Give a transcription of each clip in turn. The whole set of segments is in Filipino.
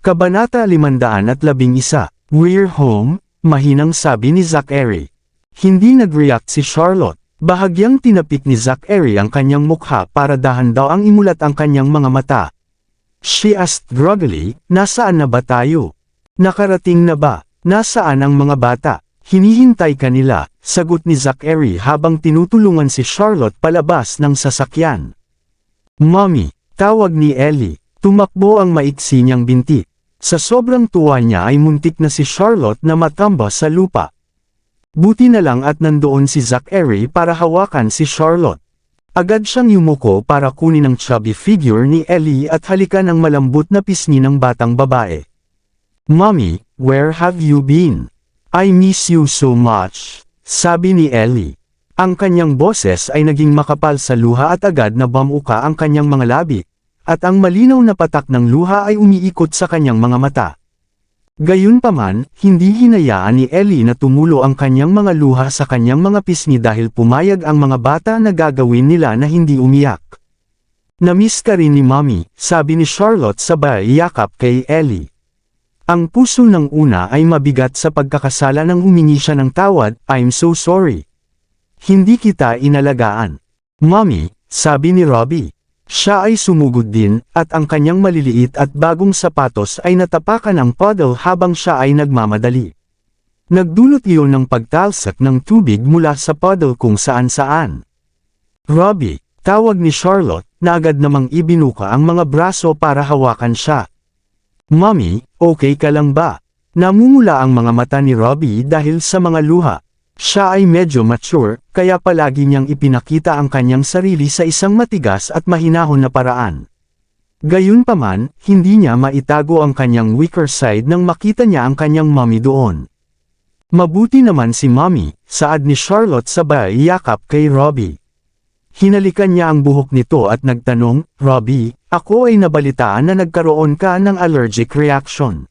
Kabanata 511, We're home, mahinang sabi ni Zachary. Hindi nag-react si Charlotte. Bahagyang tinapik ni Zachary ang kanyang mukha para dahan daw ang imulat ang kanyang mga mata. She asked groggily, nasaan na ba tayo? Nakarating na ba? Nasaan ang mga bata? Hinihintay ka nila, sagot ni Zachary habang tinutulungan si Charlotte palabas ng sasakyan. Mommy, tawag ni Ellie. Tumakbo ang maiksi niyang binti. Sa sobrang tuwa niya ay muntik na si Charlotte na matamba sa lupa. Buti na lang at nandoon si Zachary para hawakan si Charlotte. Agad siyang yumuko para kunin ang chubby figure ni Ellie at halikan ang malambot na pisngi ng batang babae. Mommy, where have you been? I miss you so much, sabi ni Ellie. Ang kanyang boses ay naging makapal sa luha at agad na bamuka ang kanyang mga labi. At ang malinaw na patak ng luha ay umiikot sa kanyang mga mata. Gayunpaman, hindi hinayaan ni Ellie na tumulo ang kanyang mga luha sa kanyang mga pisngi dahil pumayag ang mga bata na gagawin nila na hindi umiyak. Namiss ka rin ni Mommy, sabi ni Charlotte sabay yakap kay Ellie. Ang puso ng una ay mabigat sa pagkakasala nang humingi siya ng tawad, I'm so sorry. Hindi kita inalagaan. Mommy, sabi ni Robbie. Siya ay sumugod din, at ang kanyang maliliit at bagong sapatos ay natapakan ng puddle habang siya ay nagmamadali. Nagdulot iyon ng pagtalsak ng tubig mula sa puddle kung saan-saan. Robbie, tawag ni Charlotte, na agad namang ibinuka ang mga braso para hawakan siya. Mommy, okay ka lang ba? Namumula ang mga mata ni Robbie dahil sa mga luha. Siya ay medyo mature, kaya palagi niyang ipinakita ang kanyang sarili sa isang matigas at mahinahon na paraan. Gayunpaman, hindi niya maitago ang kanyang weaker side nang makita niya ang kanyang mommy doon. Mabuti naman si Mommy, saad ni Charlotte sabay yakap kay Robbie. Hinalikan niya ang buhok nito at nagtanong, Robbie, ako ay nabalitaan na nagkaroon ka ng allergic reaction.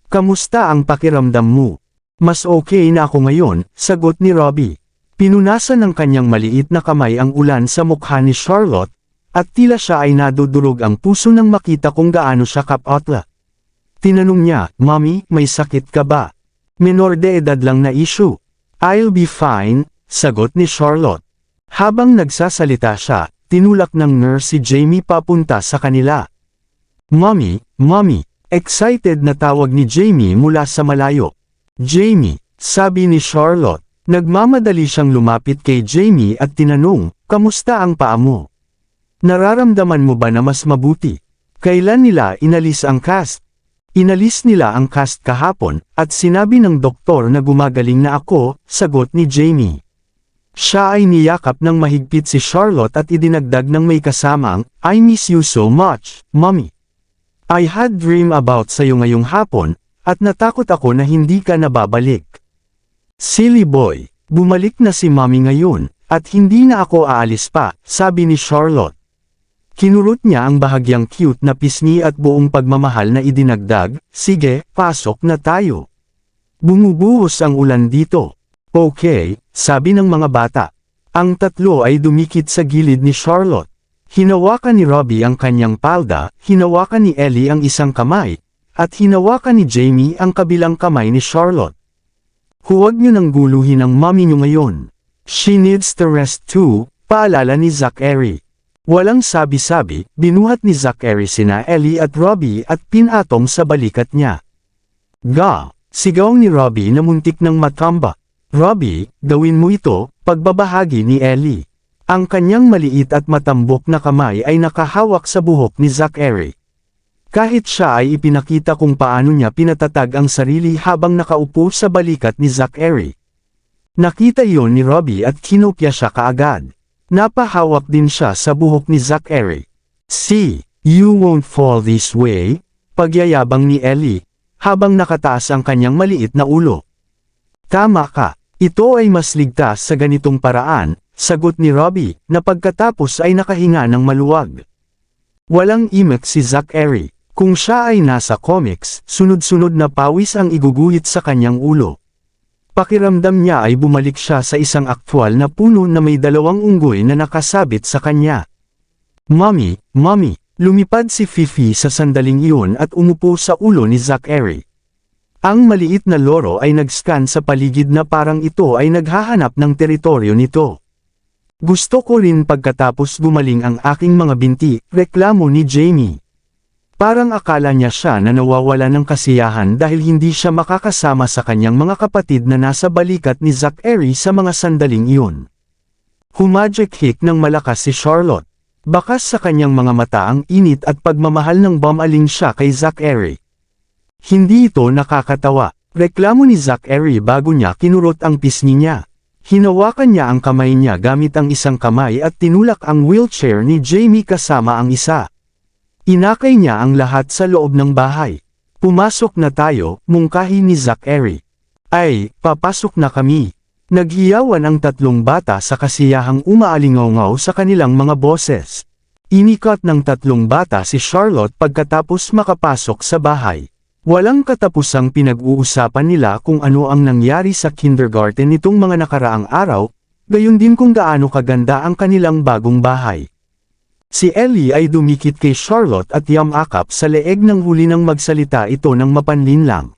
Kamusta ang pakiramdam mo? Mas okay na ako ngayon, sagot ni Robbie. Pinunasan ng kanyang maliit na kamay ang ulan sa mukha ni Charlotte, at tila siya ay nadudurog ang puso nang makita kung gaano siya kapotla. Tinanong niya, Mommy, may sakit ka ba? Menor de edad lang na issue. I'll be fine, sagot ni Charlotte. Habang nagsasalita siya, tinulak ng nurse si Jamie papunta sa kanila. Mommy, Mommy, excited na tawag ni Jamie mula sa malayo. Jamie, sabi ni Charlotte. Nagmamadali siyang lumapit kay Jamie at tinanong, kamusta ang paa mo? Nararamdaman mo ba na mas mabuti? Kailan nila inalis ang cast? Inalis nila ang cast kahapon, at sinabi ng doktor na gumagaling na ako, sagot ni Jamie. Siya ay niyakap ng mahigpit si Charlotte at idinagdag ng may kasamang, I miss you so much, Mommy. I had dream about sayo ngayong hapon, at natakot ako na hindi ka nababalik. Silly boy, bumalik na si Mommy ngayon, at hindi na ako aalis pa, sabi ni Charlotte. Kinurot niya ang bahagyang cute na pisngi at buong pagmamahal na idinagdag, sige, pasok na tayo. Bumubuhos ang ulan dito. Okay, sabi ng mga bata. Ang tatlo ay dumikit sa gilid ni Charlotte. Hinawakan ni Robbie ang kanyang palda, hinawakan ni Ellie ang isang kamay, at hinawakan ni Jamie ang kabilang kamay ni Charlotte. Huwag niyo nang guluhin ang mommy niyo ngayon. She needs to rest too, paalala ni Zachary. Walang sabi-sabi, binuhat ni Zachary sina Ellie at Robbie at pinatong sa balikat niya. Ga! Sigaw ni Robbie na muntik ng matamba. Robbie, gawin mo ito, pagbabahagi ni Ellie. Ang kanyang maliit at matambok na kamay ay nakahawak sa buhok ni Zachary. Kahit siya ay ipinakita kung paano niya pinatatag ang sarili habang nakaupo sa balikat ni Zachary. Nakita iyon ni Robbie at kinopya siya kaagad. Napahawak din siya sa buhok ni Zachary. See, you won't fall this way, pagyayabang ni Ellie, habang nakataas ang kanyang maliit na ulo. Tama ka, ito ay mas ligtas sa ganitong paraan, sagot ni Robbie, na pagkatapos ay nakahinga ng maluwag. Walang imek si Zachary. Kung siya ay nasa comics, sunod-sunod na pawis ang iguguhit sa kanyang ulo. Pakiramdam niya ay bumalik siya sa isang aktwal na puno na may dalawang unggoy na nakasabit sa kanya. Mommy, Mommy, Lumipad si Fifi sa sandaling iyon at umupo sa ulo ni Zachary. Ang maliit na loro ay nag-scan sa paligid na parang ito ay naghahanap ng teritoryo nito. Gusto ko rin pagkatapos gumaling ang aking mga binti, reklamo ni Jamie. Parang akala niya siya na nawawala ng kasiyahan dahil hindi siya makakasama sa kanyang mga kapatid na nasa balikat ni Zachary sa mga sandaling iyon. Humajik-hik ng malakas si Charlotte. Bakas sa kanyang mga mata ang init at pagmamahal ng bumaling siya kay Zachary. Hindi ito nakakatawa, reklamo ni Zachary bago niya kinurot ang pisngi niya. Hinawakan niya ang kamay niya gamit ang isang kamay at tinulak ang wheelchair ni Jamie kasama ang isa. Inakay niya ang lahat sa loob ng bahay. Pumasok na tayo, mungkahi ni Zachary. Ay, papasok na kami. Naghiyawan ang tatlong bata sa kasiyahang umaalingaw sa kanilang mga boses. Inikat ng tatlong bata si Charlotte pagkatapos makapasok sa bahay. Walang katapusang pinag-uusapan nila kung ano ang nangyari sa kindergarten nitong mga nakaraang araw, gayon din kung gaano kaganda ang kanilang bagong bahay. Si Ellie ay dumikit kay Charlotte at yamakap sa leeg ng huli nang magsalita ito ng mapanlinlang.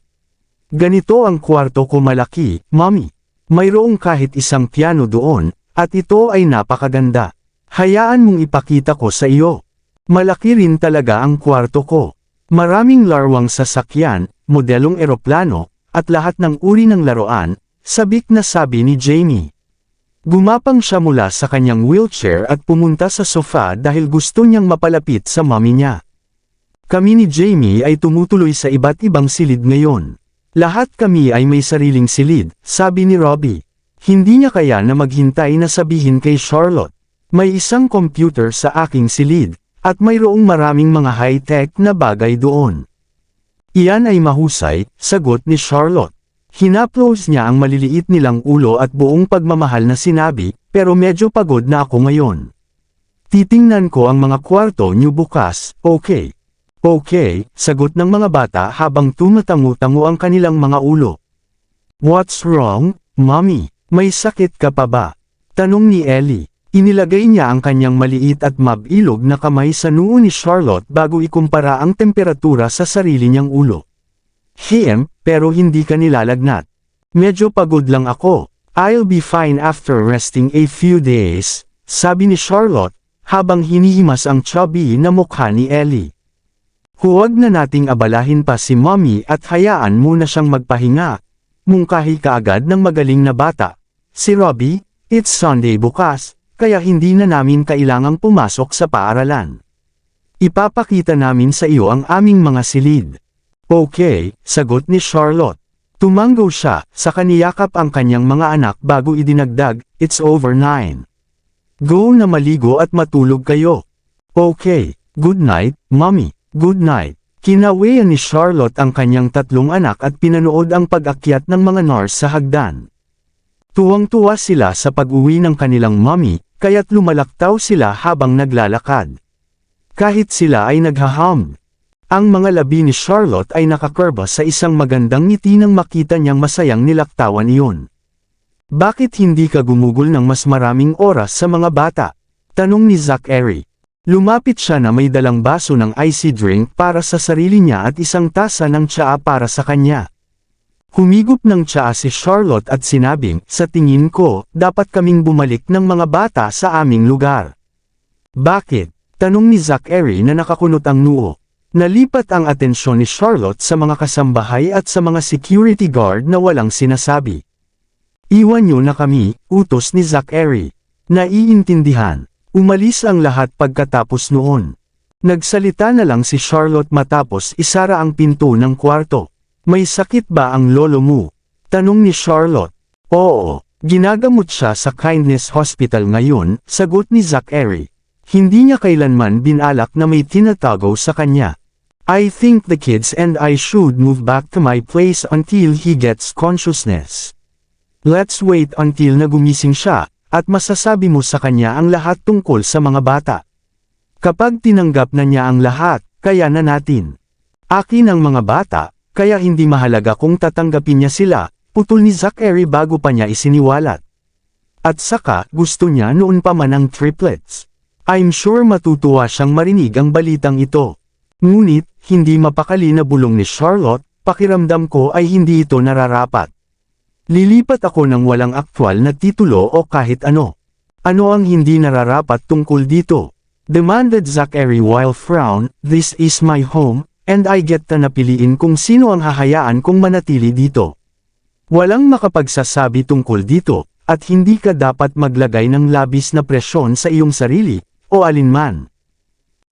Ganito ang kwarto ko malaki, Mommy. Mayroong kahit isang piano doon, at ito ay napakaganda. Hayaan mong ipakita ko sa iyo. Malaki rin talaga ang kwarto ko. Maraming larwang sasakyan, modelong eroplano, at lahat ng uri ng laruan, sabik na sabi ni Jamie. Gumapang siya mula sa kanyang wheelchair at pumunta sa sofa dahil gusto niyang mapalapit sa mommy niya. Kami ni Jamie ay tumutuloy sa iba't ibang silid ngayon. Lahat kami ay may sariling silid, sabi ni Robbie. Hindi niya kaya na maghintay na sabihin kay Charlotte. May isang computer sa aking silid. At mayroong maraming mga high-tech na bagay doon. Iyan ay mahusay, sagot ni Charlotte. Hinaplos niya ang maliliit nilang ulo at buong pagmamahal na sinabi, pero medyo pagod na ako ngayon. Titingnan ko ang mga kwarto niyo bukas, okay? Okay, sagot ng mga bata habang tumatango-tango ang kanilang mga ulo. What's wrong, Mommy? May sakit ka pa ba? Tanong ni Ellie. Inilagay niya ang kanyang maliit at mabilog na kamay sa noo ni Charlotte bago ikumpara ang temperatura sa sarili niyang ulo. Pero hindi ka nilalagnat. Medyo pagod lang ako. I'll be fine after resting a few days, sabi ni Charlotte, habang hinihimas ang chubby na mukha ni Ellie. Huwag na nating abalahin pa si Mommy at hayaan muna siyang magpahinga. Mungkahi kaagad ng magaling na bata. Si Robbie, it's Sunday bukas. Kaya hindi na namin kailangang pumasok sa paaralan. Ipapakita namin sa iyo ang aming mga silid. Okay, sagot ni Charlotte. Tumanggo siya, sa kaniyakap ang kanyang mga anak bago idinagdag, it's over 9. Go na maligo at matulog kayo. Okay, good night, Mommy, good night. Kinawian ni Charlotte ang kanyang tatlong anak at pinanood ang pag-akyat ng mga nurse sa hagdan. Tuwang-tuwa sila sa pag-uwi ng kanilang mommy, kaya't lumalaktaw sila habang naglalakad. Kahit sila ay naghaham. Ang mga labi ni Charlotte ay nakakurba sa isang magandang ngiti nang makita niyang masayang nilaktawan iyon. Bakit hindi ka gumugol ng mas maraming oras sa mga bata? Tanong ni Zachary. Lumapit siya na may dalang baso ng icy drink para sa sarili niya at isang tasa ng tsaa para sa kanya. Humigop ng tsaa si Charlotte at sinabing, sa tingin ko, dapat kaming bumalik ng mga bata sa aming lugar. Bakit? Tanong ni Zachary na nakakunot ang noo. Nalipat ang atensyon ni Charlotte sa mga kasambahay at sa mga security guard na walang sinasabi. Iwan niyo na kami, utos ni Zachary. Naiintindihan. Umalis ang lahat pagkatapos noon. Nagsalita na lang si Charlotte matapos isara ang pinto ng kwarto. May sakit ba ang lolo mo? Tanong ni Charlotte. Oo, ginagamot siya sa Kindness Hospital ngayon, sagot ni Zachary. Hindi niya kailanman binalak na may tinatago sa kanya. I think the kids and I should move back to my place until he gets consciousness. Let's wait until nagumising siya, at masasabi mo sa kanya ang lahat tungkol sa mga bata. Kapag tinanggap na niya ang lahat, kaya na natin. Akin ang mga bata, kaya hindi mahalaga kung tatanggapin niya sila, putol ni Zachary bago pa niya isiniwalat. At saka, gusto niya noon pa man ang triplets. I'm sure matutuwa siyang marinig ang balitang ito. Ngunit, hindi mapakali na bulong ni Charlotte, pakiramdam ko ay hindi ito nararapat. Lilipat ako ng walang aktwal na titulo o kahit ano. Ano ang hindi nararapat tungkol dito? Demanded Zachary while frown, this is my home, and I get na napiliin kung sino ang hahayaan kong manatili dito. Walang makapagsasabi tungkol dito, at hindi ka dapat maglagay ng labis na presyon sa iyong sarili, o alinman.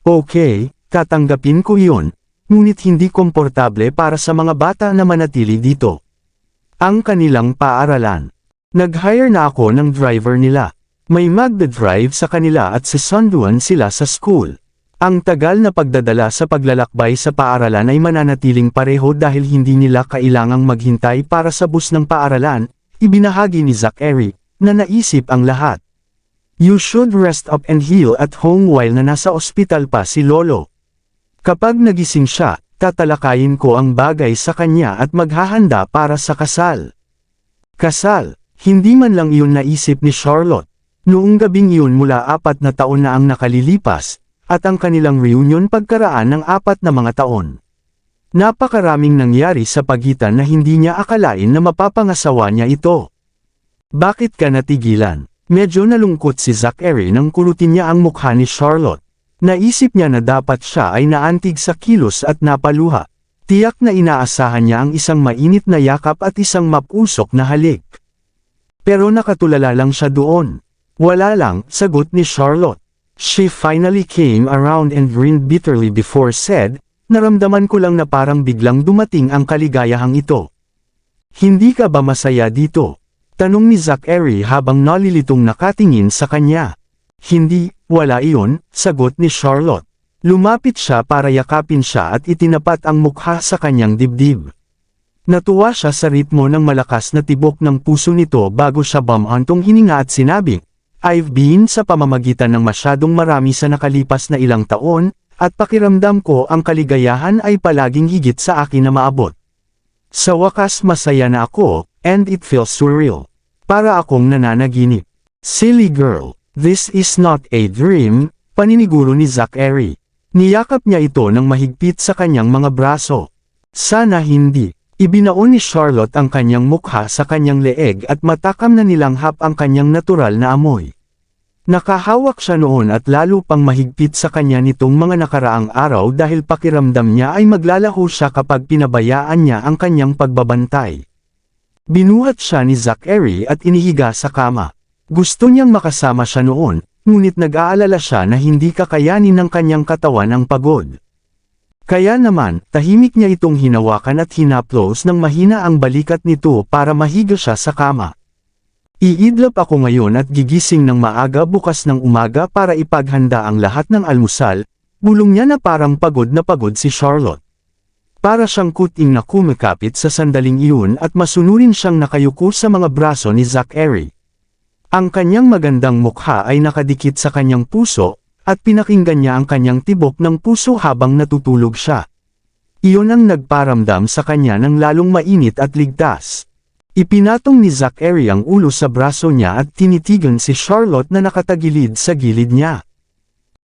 Okay, tatanggapin ko iyon, ngunit hindi komportable para sa mga bata na manatili dito. Ang kanilang paaralan. Nag-hire na ako ng driver nila. May magdadrive sa kanila at sisunduan sila sa school. Ang tagal na pagdadala sa paglalakbay sa paaralan ay mananatiling pareho dahil hindi nila kailangang maghintay para sa bus ng paaralan, ibinahagi ni Zachary, na naisip ang lahat. You should rest up and heal at home while na nasa ospital pa si Lolo. Kapag nagising siya, tatalakayin ko ang bagay sa kanya at maghahanda para sa kasal. Kasal, hindi man lang iyon naisip ni Charlotte. Noong gabing iyon mula 4 na taon na ang nakalilipas, at ang kanilang reunion pagkaraan ng 4 na mga taon. Napakaraming nangyari sa pagitan na hindi niya akalain na mapapangasawa niya ito. Bakit ka natigilan? Medyo nalungkot si Zachary nang kulutin niya ang mukha ni Charlotte. Naisip niya na dapat siya ay naantig sa kilos at napaluha. Tiyak na inaasahan niya ang isang mainit na yakap at isang mapusok na halik. Pero nakatulala lang siya doon. Wala lang, sagot ni Charlotte. She finally came around and grinned bitterly before said, naramdaman ko lang na parang biglang dumating ang kaligayahang ito. Hindi ka ba masaya dito? Tanong ni Zachary habang nalilitong nakatingin sa kanya. Hindi, wala iyon, sagot ni Charlotte. Lumapit siya para yakapin siya at itinapat ang mukha sa kanyang dibdib. Natuwa siya sa ritmo ng malakas na tibok ng puso nito bago siya bumantong hininga at sinabi, I've been sa pamamagitan ng masyadong marami sa nakalipas na ilang taon, at pakiramdam ko ang kaligayahan ay palaging higit sa akin na maabot. Sa wakas masaya na ako, and it feels surreal. Para akong nananaginip. Silly girl, this is not a dream, paniniguro ni Zachary. Niyakap niya ito ng mahigpit sa kanyang mga braso. Sana hindi. Ibinaon ni Charlotte ang kanyang mukha sa kanyang leeg at matakam na nilanghap ang kanyang natural na amoy. Nakahawak siya noon at lalo pang mahigpit sa kanya nitong mga nakaraang araw dahil pakiramdam niya ay maglalaho siya kapag pinabayaan niya ang kanyang pagbabantay. Binuhat siya ni Zachary at inihiga sa kama. Gusto niyang makasama siya noon, ngunit nag-aalala siya na hindi kakayanin ng kanyang katawan ang pagod. Kaya naman, tahimik niya itong hinawakan at hinaplos ng mahina ang balikat nito para mahiga siya sa kama. Iidlap ako ngayon at gigising ng maaga bukas ng umaga para ipaghanda ang lahat ng almusal, bulong niya na parang pagod na pagod si Charlotte. Para siyang kuting na kumikapit sa sandaling iyon at masunurin siyang nakayuko sa mga braso ni Zachary. Ang kanyang magandang mukha ay nakadikit sa kanyang puso, at pinakinggan niya ang kanyang tibok ng puso habang natutulog siya. Iyon ang nagparamdam sa kanya ng lalong mainit at ligtas. Ipinatong ni Zachary ang ulo sa braso niya at tinitigan si Charlotte na nakatagilid sa gilid niya.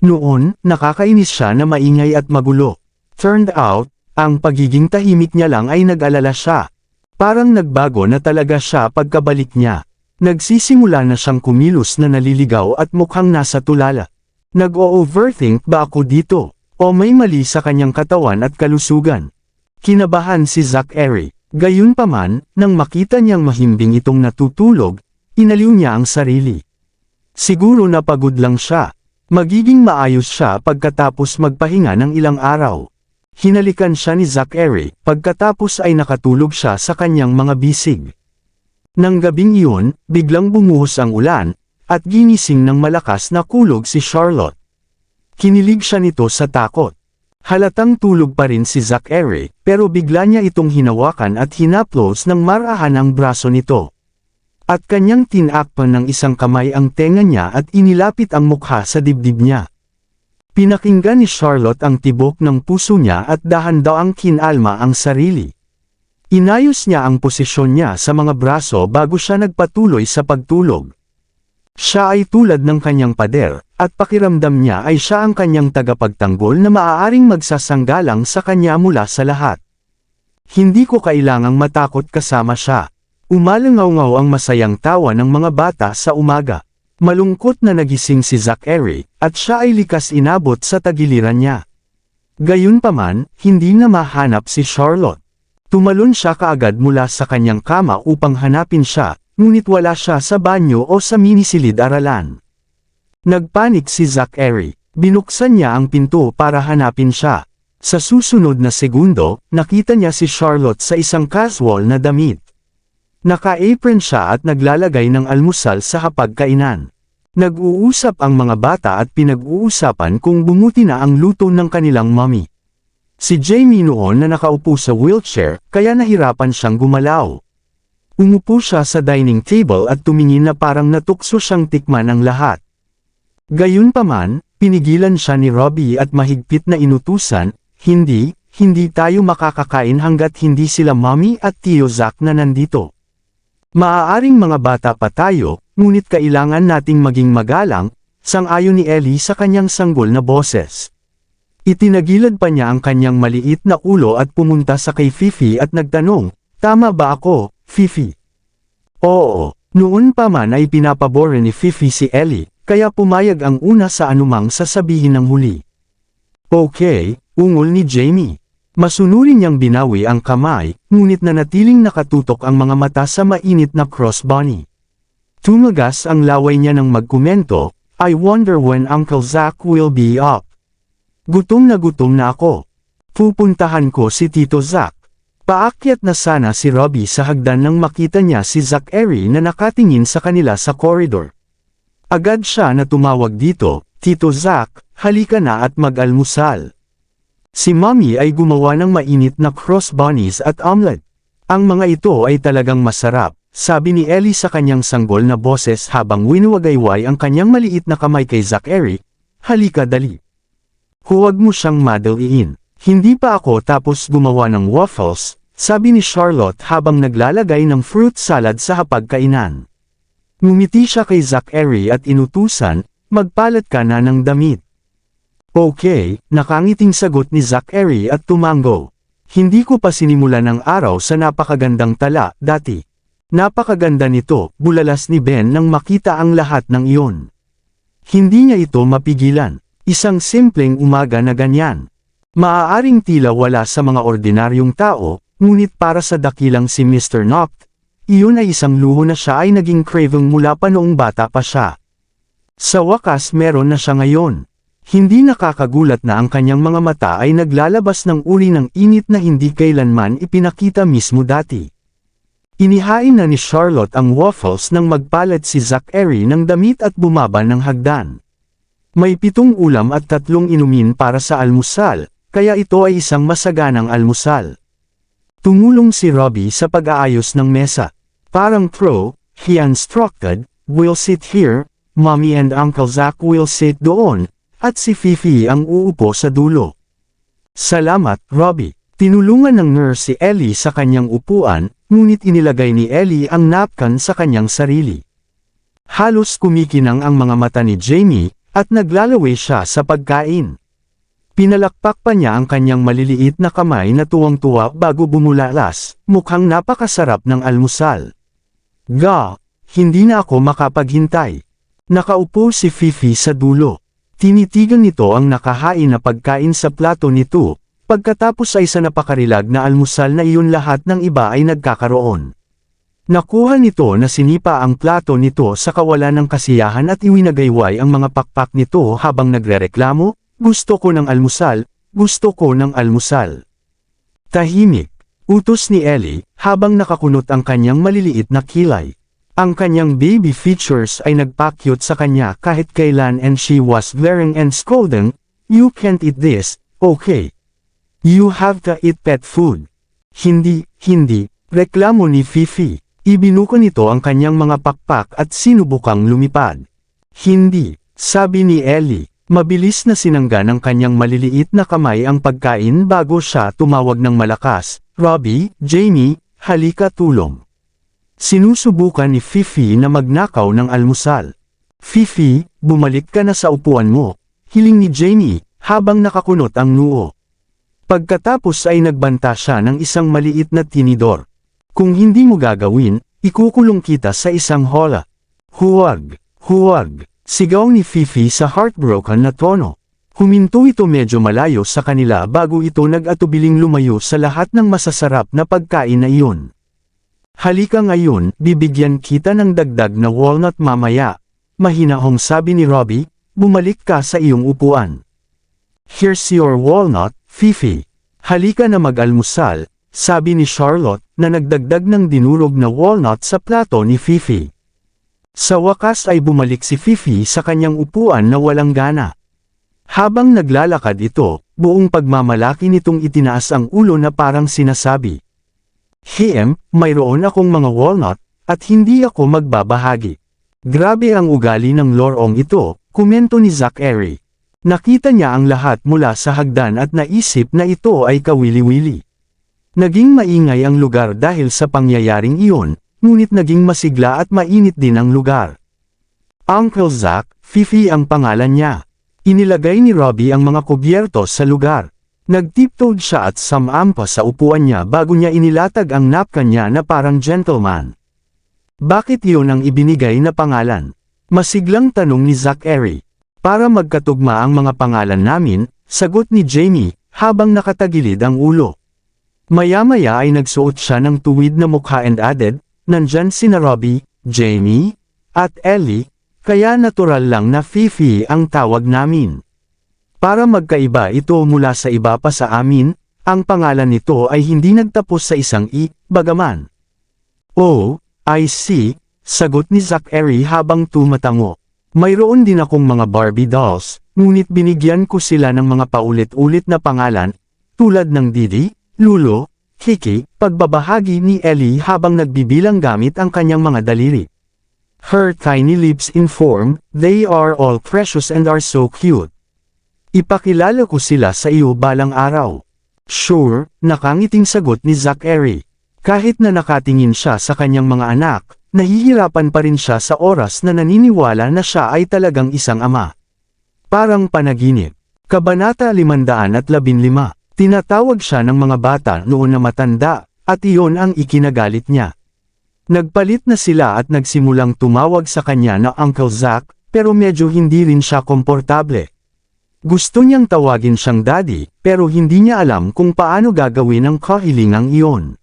Noon, nakakainis siya na maingay at magulo. Turned out, ang pagiging tahimik niya lang ay nag-alala siya. Parang nagbago na talaga siya pagkabalik niya. Nagsisimula na siyang kumilos na naliligaw at mukhang nasa tulala. Nag-o-overthink ba ako dito? O may mali sa kanyang katawan at kalusugan? Kinabahan si Zachary. Gayunpaman, nang makita niyang mahimbing itong natutulog, inaliw niya ang sarili. Siguro napagod lang siya. Magiging maayos siya pagkatapos magpahinga ng ilang araw. Hinalikan siya ni Zachary, pagkatapos ay nakatulog siya sa kanyang mga bisig. Nang gabing iyon, biglang bumuhos ang ulan, at ginising ng malakas na kulog si Charlotte. Kinilig siya nito sa takot. Halatang tulog pa rin si Zachary, pero bigla niya itong hinawakan at hinaplos ng marahan ang braso nito. At kanyang tinakpan ng isang kamay ang tenga niya at inilapit ang mukha sa dibdib niya. Pinakinggan ni Charlotte ang tibok ng puso niya at dahan-dahang kinalma ang sarili. Inayos niya ang posisyon niya sa mga braso bago siya nagpatuloy sa pagtulog. Siya ay tulad ng kanyang pader, at pakiramdam niya ay siya ang kanyang tagapagtanggol na maaaring magsasanggalang sa kanya mula sa lahat. Hindi ko kailangang matakot kasama siya. Umalangaw-ngaw ang masayang tawa ng mga bata sa umaga. Malungkot na nagising si Zachary, at siya ay likas inabot sa tagiliran niya. Gayunpaman, hindi na mahanap si Charlotte. Tumalon siya kaagad mula sa kanyang kama upang hanapin siya, ngunit wala siya sa banyo o sa minisilid-aralan. Nagpanik si Zachary. Binuksan niya ang pinto para hanapin siya. Sa susunod na segundo, nakita niya si Charlotte sa isang casual na damit. Naka-apron siya at naglalagay ng almusal sa hapagkainan. Nag-uusap ang mga bata at pinag-uusapan kung bumuti na ang luto ng kanilang mommy. Si Jamie noon na nakaupo sa wheelchair, kaya nahirapan siyang gumalaw. Umupo siya sa dining table at tumingin na parang natukso siyang tikman ang lahat. Gayunpaman, pinigilan siya ni Robbie at mahigpit na inutusan, hindi tayo makakakain hanggat hindi sila mommy at Tio Zach na nandito. Maaaring mga bata pa tayo, ngunit kailangan nating maging magalang, sang-ayon ni Ellie sa kanyang sanggol na boses. Itinagilad pa niya ang kanyang maliit na ulo at pumunta sa kay Fifi at nagtanong, "Tama ba ako, Fifi?" Oo, noon pa man ay pinapabore ni Fifi si Ellie, kaya pumayag ang una sa anumang sasabihin ng huli. Okay, ungol ni Jamie. Masunurin niyang binawi ang kamay, ngunit nanatiling nakatutok ang mga mata sa mainit na crossbody. Tumagas ang laway niya nang magkomento, "I wonder when Uncle Zach will be up. Gutom na ako. Pupuntahan ko si Tito Zach." Paakyat na sana si Robbie sa hagdan nang makita niya si Zachary na nakatingin sa kanila sa koridor. Agad siya na tumawag dito, "Tito Zach, halika na at mag-almusal." Si Mommy ay gumawa ng mainit na cross-bunnies at omelette. Ang mga ito ay talagang masarap, sabi ni Ellie sa kanyang sanggol na boses habang winuwagayway ang kanyang maliit na kamay kay Zachary. "Halika dali. Huwag mo siyang madaliin. Hindi pa ako tapos gumawa ng waffles," sabi ni Charlotte habang naglalagay ng fruit salad sa hapagkainan. Ngumiti siya kay Zachary at inutusan, "Magpalat ka na ng damit." Okay, nakangiting sagot ni Zachary at tumango. "Hindi ko pa sinimulan ang araw sa napakagandang tala, dati. Napakaganda nito," bulalas ni Ben nang makita ang lahat ng iyon. Hindi niya ito mapigilan. Isang simpleng umaga na ganyan. Maaaring tila wala sa mga ordinaryong tao, ngunit para sa dakilang si Mr. Noct, iyon ay isang luho na siya ay naging craving mula pa noong bata pa siya. Sa wakas meron na siya ngayon. Hindi nakakagulat na ang kanyang mga mata ay naglalabas ng uri ng init na hindi kailanman ipinakita mismo dati. Inihain na ni Charlotte ang waffles nang magpalat si Zachary ng damit at bumaba ng hagdan. May 7 ulam at 3 inumin para sa almusal, kaya ito ay isang masaganang almusal. Tumulong si Robbie sa pag-aayos ng mesa. Parang pro, he instructed, "We'll sit here, Mommy and Uncle Zach will sit doon, at si Fifi ang uupo sa dulo." "Salamat, Robbie." Tinulungan ng nurse si Ellie sa kanyang upuan, ngunit inilagay ni Ellie ang napkin sa kanyang sarili. Halos kumikinang ang mga mata ni Jamie, at naglalaway siya sa pagkain. Pinalakpak pa niya ang kanyang maliliit na kamay na tuwang-tuwa bago bumulalas, mukhang napakasarap ng almusal. Hindi na ako makapaghintay." Nakaupo si Fifi sa dulo. Tinitigan nito ang nakahain na pagkain sa plato nito, pagkatapos ay sa napakarilag na almusal na iyon lahat ng iba ay nagkakaroon. Nakuha nito na sinipa ang plato nito sa kawalan ng kasiyahan at iwinagayway ang mga pakpak nito habang nagrereklamo, "Gusto ko ng almusal, gusto ko ng almusal." Tahimik, utos ni Ellie, habang nakakunot ang kanyang maliliit na kilay. Ang kanyang baby features ay nagpakyut sa kanya kahit kailan and she was glaring and scolding, "You can't eat this, okay? You have to eat pet food." Hindi, reklamo ni Fifi. Ibinuko nito ang kanyang mga pakpak at sinubukang lumipad. "Hindi," sabi ni Ellie. Mabilis na sinangga ng kanyang maliliit na kamay ang pagkain bago siya tumawag ng malakas, "Robbie, Jamie, halika tulong." Sinusubukan ni Fifi na magnakaw ng almusal. Fifi, bumalik ka na sa upuan mo, hiling ni Jamie, habang nakakunot ang noo. Pagkatapos ay nagbanta siya ng isang maliit na tinidor. Kung hindi mo gagawin, ikukulong kita sa isang hola. Huwag, huwag, sigaw ni Fifi sa heartbroken na tono. Huminto ito medyo malayo sa kanila bago ito nag-atubiling lumayo sa lahat ng masasarap na pagkain na iyon. Halika ngayon, bibigyan kita ng dagdag na walnut mamaya. Mahinahong sabi ni Robbie, bumalik ka sa iyong upuan. Here's your walnut, Fifi. Halika na mag-almusal, sabi ni Charlotte, na nagdagdag ng dinurog na walnut sa plato ni Fifi. Sa wakas ay bumalik si Fifi sa kanyang upuan na walang gana. Habang naglalakad ito, buong pagmamalaki nitong itinaas ang ulo na parang sinasabi, mayroon akong mga walnut, at hindi ako magbabahagi. Grabe ang ugali ng lorong ito, komento ni Zachary. Nakita niya ang lahat mula sa hagdan at naisip na ito ay kawili-wili. Naging maingay ang lugar dahil sa pangyayaring iyon, ngunit naging masigla at mainit din ang lugar. Uncle Zach, Fifi ang pangalan niya. Inilagay ni Robbie ang mga kubyerto sa lugar. Nagtiptoed siya at samampa sa upuan niya bago niya inilatag ang napkin niya na parang gentleman. Bakit iyon ang ibinigay na pangalan? Masiglang tanong ni Zachary. Para magkatugma ang mga pangalan namin, sagot ni Jamie, habang nakatagilid ang ulo. Maya-maya ay nagsuot siya ng tuwid na mukha and added, nandyan sina Robbie, Jamie, at Ellie, kaya natural lang na Fifi ang tawag namin. Para magkaiba ito mula sa iba pa sa amin, ang pangalan nito ay hindi nagtapos sa isang I, bagaman. Oh, I see, sagot ni Zachary habang tumatango. Mayroon din akong mga Barbie dolls, ngunit binigyan ko sila ng mga paulit-ulit na pangalan, tulad ng Didi, Lulo, Kiki, pagbabahagi ni Ellie habang nagbibilang gamit ang kanyang mga daliri. Her tiny lips inform, they are all precious and are so cute. Ipakilala ko sila sa iyo balang araw. Sure, nakangiting sagot ni Zachary. Kahit na nakatingin siya sa kanyang mga anak, nahihirapan pa rin siya sa oras na naniniwala na siya ay talagang isang ama. Parang panaginip. Kabanata 515. Tinatawag siya ng mga bata noon na matanda, at iyon ang ikinagalit niya. Nagpalit na sila at nagsimulang tumawag sa kanya na Uncle Zach, pero medyo hindi rin siya komportable. Gusto niyang tawagin siyang daddy, pero hindi niya alam kung paano gagawin ang kahilingang iyon.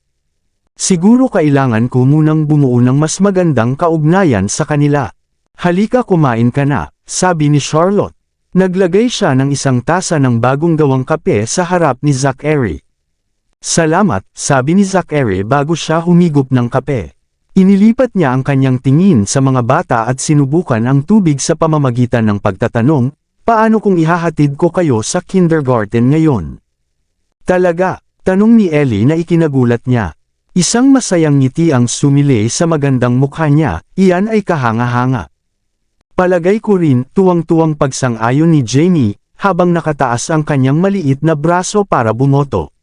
Siguro kailangan ko munang bumuo ng mas magandang kaugnayan sa kanila. Halika kumain ka na, sabi ni Charlotte. Naglagay siya ng isang tasa ng bagong gawang kape sa harap ni Zachary. Salamat, sabi ni Zachary bago siya humigop ng kape. Inilipat niya ang kanyang tingin sa mga bata at sinubukan ang tubig sa pamamagitan ng pagtatanong, paano kung ihahatid ko kayo sa kindergarten ngayon? Talaga, tanong ni Ellie na ikinagulat niya. Isang masayang ngiti ang sumilay sa magandang mukha niya, iyan ay kahanga-hanga. Palagay ko rin tuwang-tuwang pagsang-ayon ni Jamie, habang nakataas ang kanyang maliit na braso para bumoto.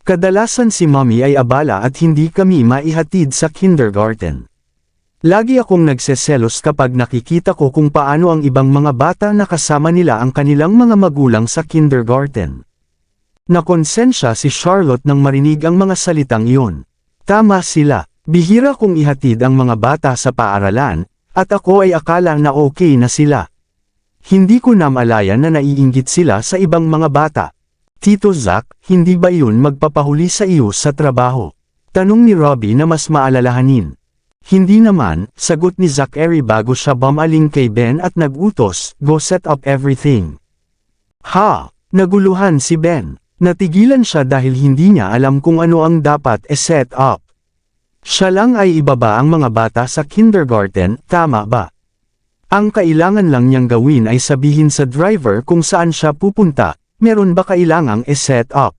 Kadalasan si Mommy ay abala at hindi kami maihatid sa kindergarten. Lagi akong nagseselos kapag nakikita ko kung paano ang ibang mga bata na kasama nila ang kanilang mga magulang sa kindergarten. Nakonsensya si Charlotte nang marinig ang mga salitang iyon. Tama sila, bihira kong ihatid ang mga bata sa paaralan, at ako ay akala na okay na sila. Hindi ko namalayan na naiinggit sila sa ibang mga bata. Tito Zach, hindi ba yun magpapahuli sa iyo sa trabaho? Tanong ni Robbie na mas maalalahanin. Hindi naman, sagot ni Zachary bago siya bumaling kay Ben at nagutos, go set up everything. Ha! Naguluhan si Ben. Natigilan siya dahil hindi niya alam kung ano ang dapat set up. Siya lang ay ibaba ang mga bata sa kindergarten, tama ba? Ang kailangan lang niyang gawin ay sabihin sa driver kung saan siya pupunta. Meron ba kailangang set up?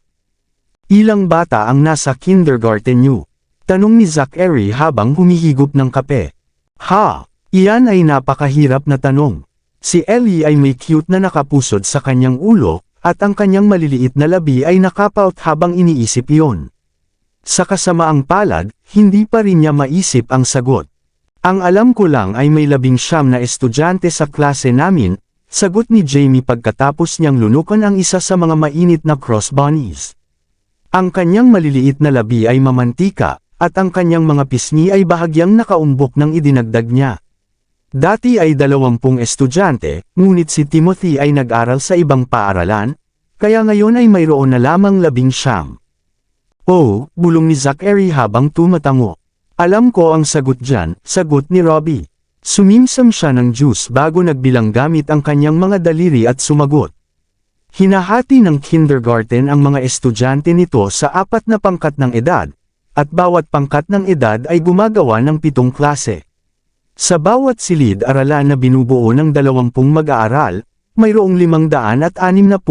Ilang bata ang nasa kindergarten niyo? Tanong ni Zachary habang humihigop ng kape. Ha! Iyan ay napakahirap na tanong. Si Ellie ay may cute na nakapusod sa kanyang ulo, at ang kanyang maliliit na labi ay nakapout habang iniisip iyon. Sa kasamaang palad, hindi pa rin niya maisip ang sagot. Ang alam ko lang ay may 19 na estudyante sa klase namin, sagot ni Jamie pagkatapos niyang lunukan ang isa sa mga mainit na cross bunnies. Ang kanyang maliliit na labi ay mamantika, at ang kanyang mga pisngi ay bahagyang nakaumbok ng idinagdag niya. Dati ay 20 estudyante, ngunit si Timothy ay nag-aral sa ibang paaralan, kaya ngayon ay mayroon na lamang 19. Oh, bulong ni Zachary habang tumatango. Alam ko ang sagot dyan, sagot ni Robbie. Sumimsam siya ng juice bago nagbilang gamit ang kanyang mga daliri at sumagot. Hinahati ng kindergarten ang mga estudyante nito sa 4 na pangkat ng edad, at bawat pangkat ng edad ay gumagawa ng 7 klase. Sa bawat silid-aralan na binubuo ng 20 mag-aaral, mayroong 560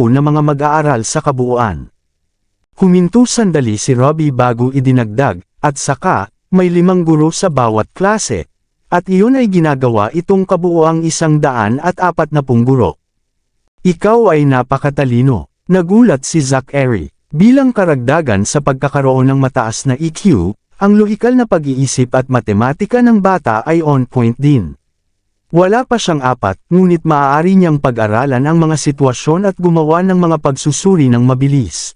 na mga mag-aaral sa kabuuan. Huminto sandali si Robbie bago idinagdag, at saka, may 5 guro sa bawat klase, at iyon ay ginagawa itong kabuuang 140 guro. Ikaw ay napakatalino, nagulat si Zachary. Bilang karagdagan sa pagkakaroon ng mataas na EQ, ang lohikal na pag-iisip at matematika ng bata ay on point din. Wala pa siyang 4, ngunit maaari niyang pag-aralan ang mga sitwasyon at gumawa ng mga pagsusuri ng mabilis.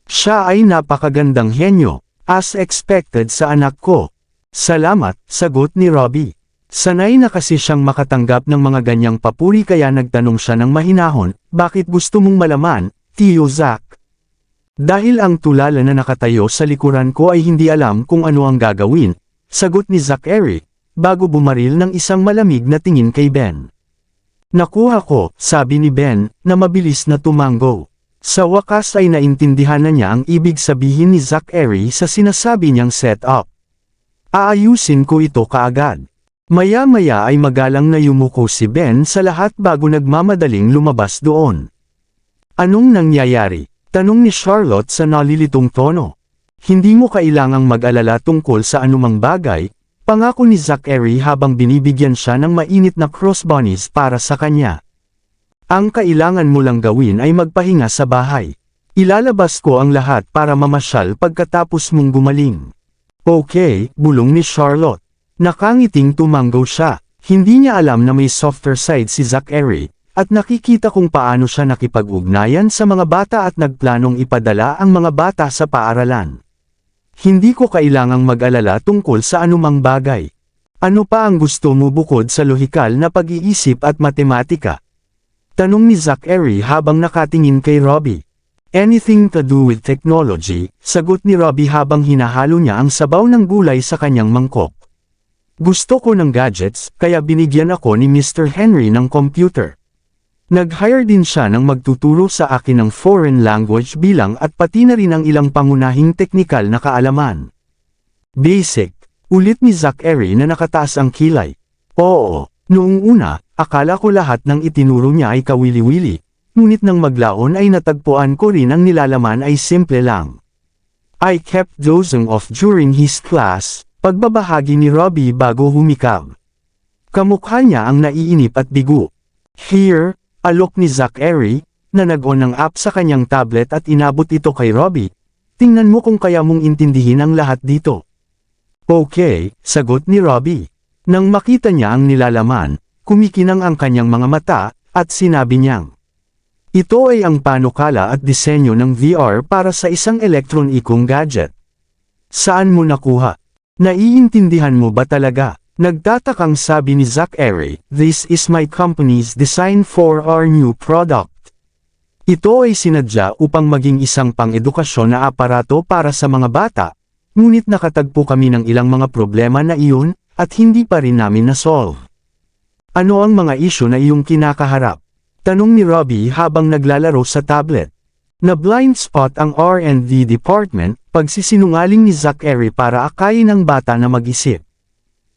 Siya ay napakagandang henyo. As expected sa anak ko. Salamat, sagot ni Robbie. Sanay na kasi siyang makatanggap ng mga ganyang papuri kaya nagtanong siya ng mahinahon, bakit gusto mong malaman, Tio Zach? Dahil ang tulala na nakatayo sa likuran ko ay hindi alam kung ano ang gagawin, sagot ni Zachary, bago bumaril ng isang malamig na tingin kay Ben. Nakuha ko, sabi ni Ben, na mabilis na tumango. Sa wakas ay naintindihan na niya ang ibig sabihin ni Zachary sa sinasabi niyang setup. Aayusin ko ito kaagad. Maya-maya ay magalang na yumuko si Ben sa lahat bago nagmamadaling lumabas doon. Anong nangyayari? Tanong ni Charlotte sa nalilitong tono. Hindi mo kailangang mag-alala tungkol sa anumang bagay, pangako ni Zachary habang binibigyan siya ng mainit na cross bunnies para sa kanya. Ang kailangan mo lang gawin ay magpahinga sa bahay. Ilalabas ko ang lahat para mamasyal pagkatapos mong gumaling. Okay, bulong ni Charlotte. Nakangiting tumango siya. Hindi niya alam na may softer side si Zachary, at nakikita kung paano siya nakipag-ugnayan sa mga bata at nagplanong ipadala ang mga bata sa paaralan. Hindi ko kailangang mag-alala tungkol sa anumang bagay. Ano pa ang gusto mo bukod sa lohikal na pag-iisip at matematika? Tanong ni Zachary habang nakatingin kay Robbie. Anything to do with technology, sagot ni Robbie habang hinahalo niya ang sabaw ng gulay sa kanyang mangkok. Gusto ko ng gadgets, kaya binigyan ako ni Mr. Henry ng computer. Nag-hire din siya ng magtuturo sa akin ng foreign language bilang at pati na rin ang ilang pangunahing teknikal na kaalaman. Basic, ulit ni Zachary na nakataas ang kilay. Oo, noong una, akala ko lahat ng itinuro niya ay kawili-wili, ngunit nang maglaon ay natagpuan ko rin ang nilalaman ay simple lang. I kept dozing off during his class, pagbabahagi ni Robbie bago humikab. Kamukha niya ang naiinip at bigo. Here, alok ni Zachary, na nag-on ng app sa kanyang tablet at inabot ito kay Robbie. Tingnan mo kung kaya mong intindihin ang lahat dito. Okay, sagot ni Robbie. Nang makita niya ang nilalaman, kumikinang ang kanyang mga mata, at sinabi niyang, ito ay ang panukala at disenyo ng VR para sa isang elektronikong gadget. Saan mo nakuha? Naiintindihan mo ba talaga? Nagtatakang sabi ni Zachary, this is my company's design for our new product. Ito ay sinadya upang maging isang pang-edukasyon na aparato para sa mga bata, ngunit nakatagpo kami ng ilang mga problema na iyon, at hindi pa rin namin na-solve. Ano ang mga isyu na iyong kinakaharap? Tanong ni Robbie habang naglalaro sa tablet. Na blind spot ang R&D department, pagsisinungaling ni Zachary para akayin ang bata na mag-isip.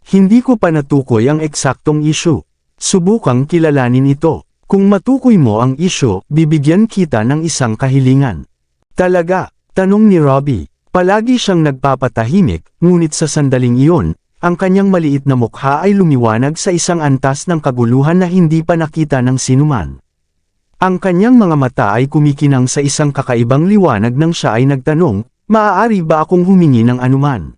Hindi ko pa natukoy ang eksaktong issue. Subukang kilalanin ito. Kung matukoy mo ang issue, bibigyan kita ng isang kahilingan. Talaga? Tanong ni Robbie. Palagi siyang nagpapatahimik, ngunit sa sandaling iyon, ang kanyang maliit na mukha ay lumiwanag sa isang antas ng kaguluhan na hindi pa nakita ng sinuman. Ang kanyang mga mata ay kumikinang sa isang kakaibang liwanag nang siya ay nagtanong, maaari ba akong humingi ng anuman?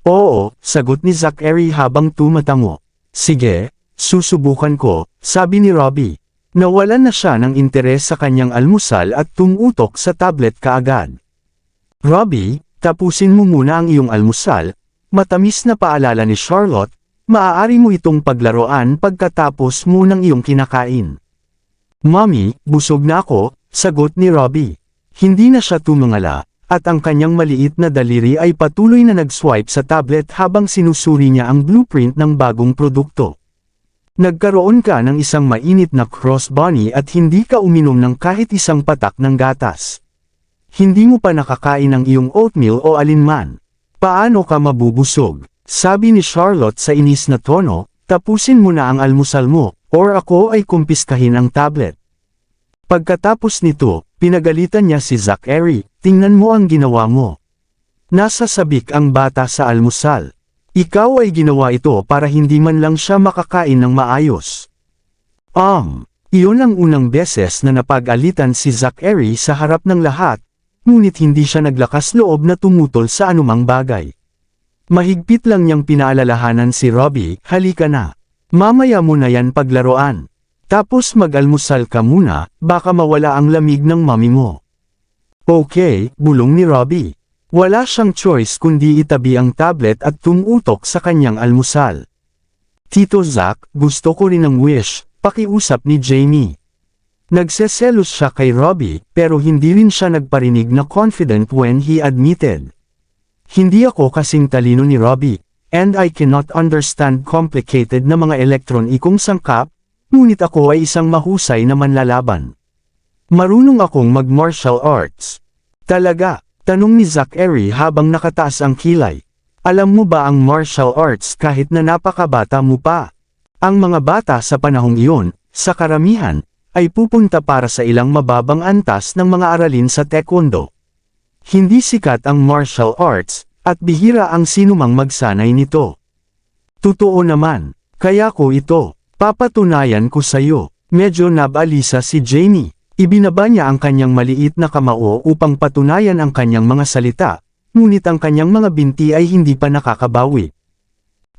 Oo, sagot ni Zachary habang tumatango. Sige, susubukan ko, sabi ni Robbie. Nawalan na siya ng interes sa kanyang almusal at tumutok sa tablet kaagad. Robbie, tapusin mo muna ang iyong almusal, matamis na paalala ni Charlotte, maaari mo itong paglaruan pagkatapos mo ng iyong kinakain. Mommy, busog na ako, sagot ni Robbie. Hindi na siya tumangala, at ang kanyang maliit na daliri ay patuloy na nag-swipe sa tablet habang sinusuri niya ang blueprint ng bagong produkto. Nagkaroon ka ng isang mainit na cross bunny at hindi ka uminom ng kahit isang patak ng gatas. Hindi mo pa nakakain ng iyong oatmeal o alinman. Paano ka mabubusog? Sabi ni Charlotte sa inis na tono, tapusin mo na ang almusal mo, or ako ay kumpiskahin ang tablet. Pagkatapos nito, pinagalitan niya si Zachary, tingnan mo ang ginawa mo. Nasa sabik ang bata sa almusal. Ikaw ay ginawa ito para hindi man lang siya makakain ng maayos. Iyon ang unang beses na napag-alitan si Zachary sa harap ng lahat, ngunit hindi siya naglakas loob na tumutol sa anumang bagay. Mahigpit lang niyang pinaalalahanan si Robbie, halika na. Mamaya mo na yan paglaruan. Tapos mag-almusal ka muna, baka mawala ang lamig ng mami mo. Okay, bulong ni Robbie. Wala siyang choice kundi itabi ang tablet at tumutok sa kanyang almusal. Tito Zach, gusto ko rin ng wish, pakiusap ni Jamie. Nagseselos siya kay Robbie, pero hindi rin siya nagparinig na confident when he admitted. Hindi ako kasing talino ni Robbie, and I cannot understand complicated na mga elektronikong sangkap, ngunit ako ay isang mahusay na manlalaban. Marunong akong mag-martial arts. Talaga? Tanong ni Zachary habang nakataas ang kilay. Alam mo ba ang martial arts kahit na napakabata mo pa? Ang mga bata sa panahong iyon, sa karamihan, ay pupunta para sa ilang mababang antas ng mga aralin sa taekwondo. Hindi sikat ang martial arts, at bihira ang sinumang magsanay nito. Totoo naman, kaya ko ito. Papatunayan ko sa'yo. Medyo nabalisa si Jamie. Ibinaba niya ang kanyang maliit na kamao upang patunayan ang kanyang mga salita, ngunit ang kanyang mga binti ay hindi pa nakakabawi.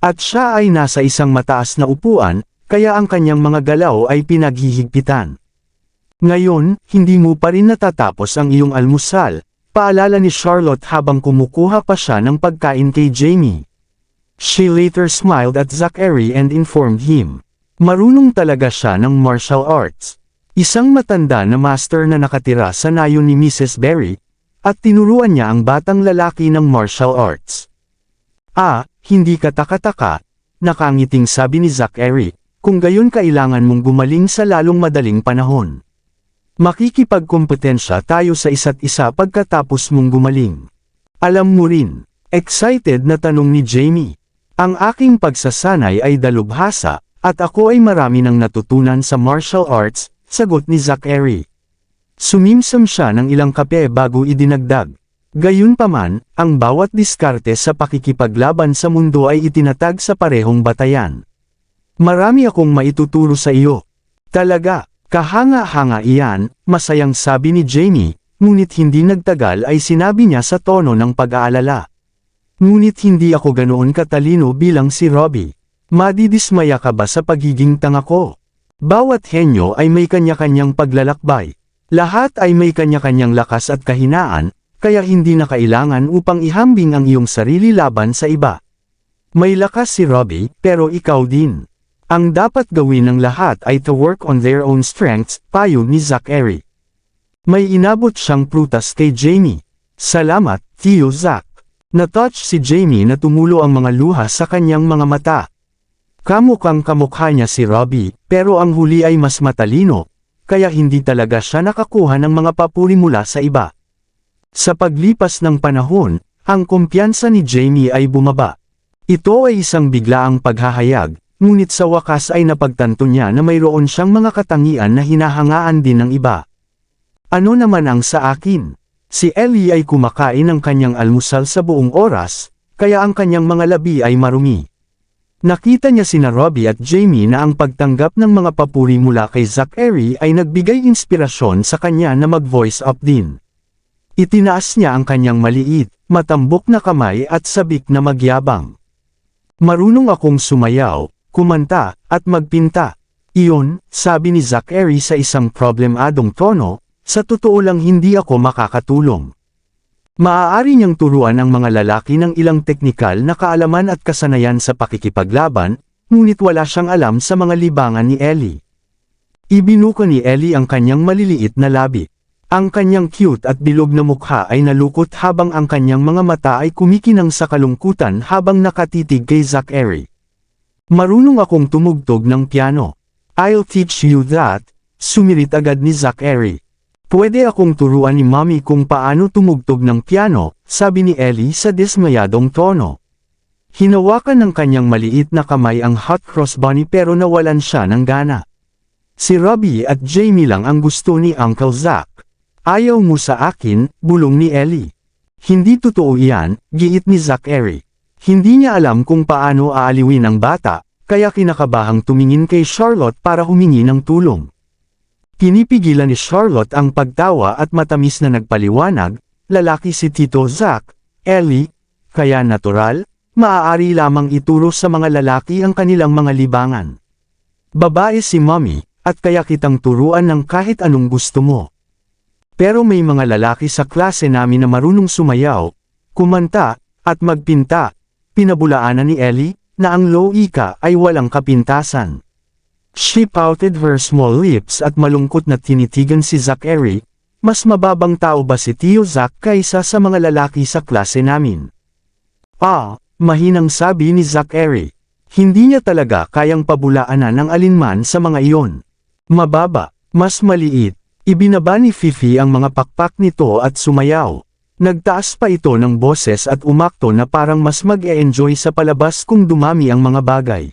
At siya ay nasa isang mataas na upuan, kaya ang kanyang mga galaw ay pinaghihigpitan. Ngayon, hindi mo pa rin natatapos ang iyong almusal, paalala ni Charlotte habang kumukuha pa siya ng pagkain kay Jamie. She later smiled at Zachary and informed him. Marunong talaga siya ng martial arts. Isang matanda na master na nakatira sa nayo ni Mrs. Berry, at tinuruan niya ang batang lalaki ng martial arts. Hindi ka taka-taka, nakangiting sabi ni Zachary, kung gayon kailangan mong gumaling sa lalong madaling panahon. Makikipagkompetensya tayo sa isa't isa pagkatapos mong gumaling. Alam mo rin, excited na tanong ni Jamie. Ang aking pagsasanay ay dalubhasa, at ako ay marami nang natutunan sa martial arts, sagot ni Zachary. Sumimsam siya ng ilang kape bago idinagdag. Gayunpaman, ang bawat diskarte sa pakikipaglaban sa mundo ay itinatag sa parehong batayan. Marami akong maituturo sa iyo. Talaga, kahanga-hanga iyan, masayang sabi ni Jamie, ngunit hindi nagtagal ay sinabi niya sa tono ng pag-aalala. Ngunit hindi ako ganoon katalino bilang si Robbie. Madidismaya ka ba sa pagiging tanga ko? Bawat henyo ay may kanya-kanyang paglalakbay. Lahat ay may kanya-kanyang lakas at kahinaan, kaya hindi na kailangan upang ihambing ang iyong sarili laban sa iba. May lakas si Robbie, pero ikaw din. Ang dapat gawin ng lahat ay to work on their own strengths, payo ni Zachary. May inabot siyang prutas kay Jamie. Salamat, Tio Zach. Natouch si Jamie na tumulo ang mga luha sa kanyang mga mata. Kamukhang kamukha niya si Robbie, pero ang huli ay mas matalino, kaya hindi talaga siya nakakuha ng mga papuri mula sa iba. Sa paglipas ng panahon, ang kumpiyansa ni Jamie ay bumaba. Ito ay isang biglaang paghahayag, ngunit sa wakas ay napagtanto niya na mayroon siyang mga katangian na hinahangaan din ng iba. Ano naman ang sa akin? Si Ellie ay kumakain ng kanyang almusal sa buong oras, kaya ang kanyang mga labi ay marumi. Nakita niya sina Robbie at Jamie na ang pagtanggap ng mga papuri mula kay Zachary ay nagbigay inspirasyon sa kanya na mag-voice up din. Itinaas niya ang kanyang maliit, matambok na kamay at sabik na magyabang. Marunong akong sumayaw, kumanta, at magpinta. Iyon, sabi ni Zachary sa isang problemadong tono, sa totoo lang hindi ako makakatulong. Maaari niyang turuan ang mga lalaki ng ilang teknikal na kaalaman at kasanayan sa pakikipaglaban, ngunit wala siyang alam sa mga libangan ni Ellie. Ibinuka ni Ellie ang kanyang maliliit na labi. Ang kanyang cute at bilog na mukha ay nalukot habang ang kanyang mga mata ay kumikinang sa kalungkutan habang nakatitig kay Zachary. Marunong akong tumugtog ng piano. I'll teach you that, sumirit agad ni Zachary. Pwede akong turuan ni Mommy kung paano tumugtog ng piano, sabi ni Ellie sa dismayadong tono. Hinawakan ng kanyang maliit na kamay ang hot cross bunny pero nawalan siya ng gana. Si Robbie at Jamie lang ang gusto ni Uncle Zach. Ayaw mo sa akin, bulong ni Ellie. Hindi totoo iyan, giit ni Zachary. Hindi niya alam kung paano aaliwin ang bata, kaya kinakabahang tumingin kay Charlotte para humingi ng tulong. Pinipigilan ni Charlotte ang pagtawa at matamis na nagpaliwanag, lalaki si Tito Zach, Ellie, kaya natural, maaari lamang ituro sa mga lalaki ang kanilang mga libangan. Babae si Mommy, at kaya kitang turuan ng kahit anong gusto mo. Pero may mga lalaki sa klase namin na marunong sumayaw, kumanta, at magpinta, pinabulaanan ni Ellie, na ang loika ay walang kapintasan. She pouted her small lips at malungkot na tinitigan si Zachary, mas mababang tao ba si Tio Zach kaysa sa mga lalaki sa klase namin? Mahinang sabi ni Zachary. Hindi niya talaga kayang pabulaanan ng alinman sa mga iyon. Mababa, mas maliit, ibinaba ni Fifi ang mga pakpak nito at sumayaw. Nagtaas pa ito ng boses at umakto na parang mas mag-e-enjoy sa palabas kung dumami ang mga bagay.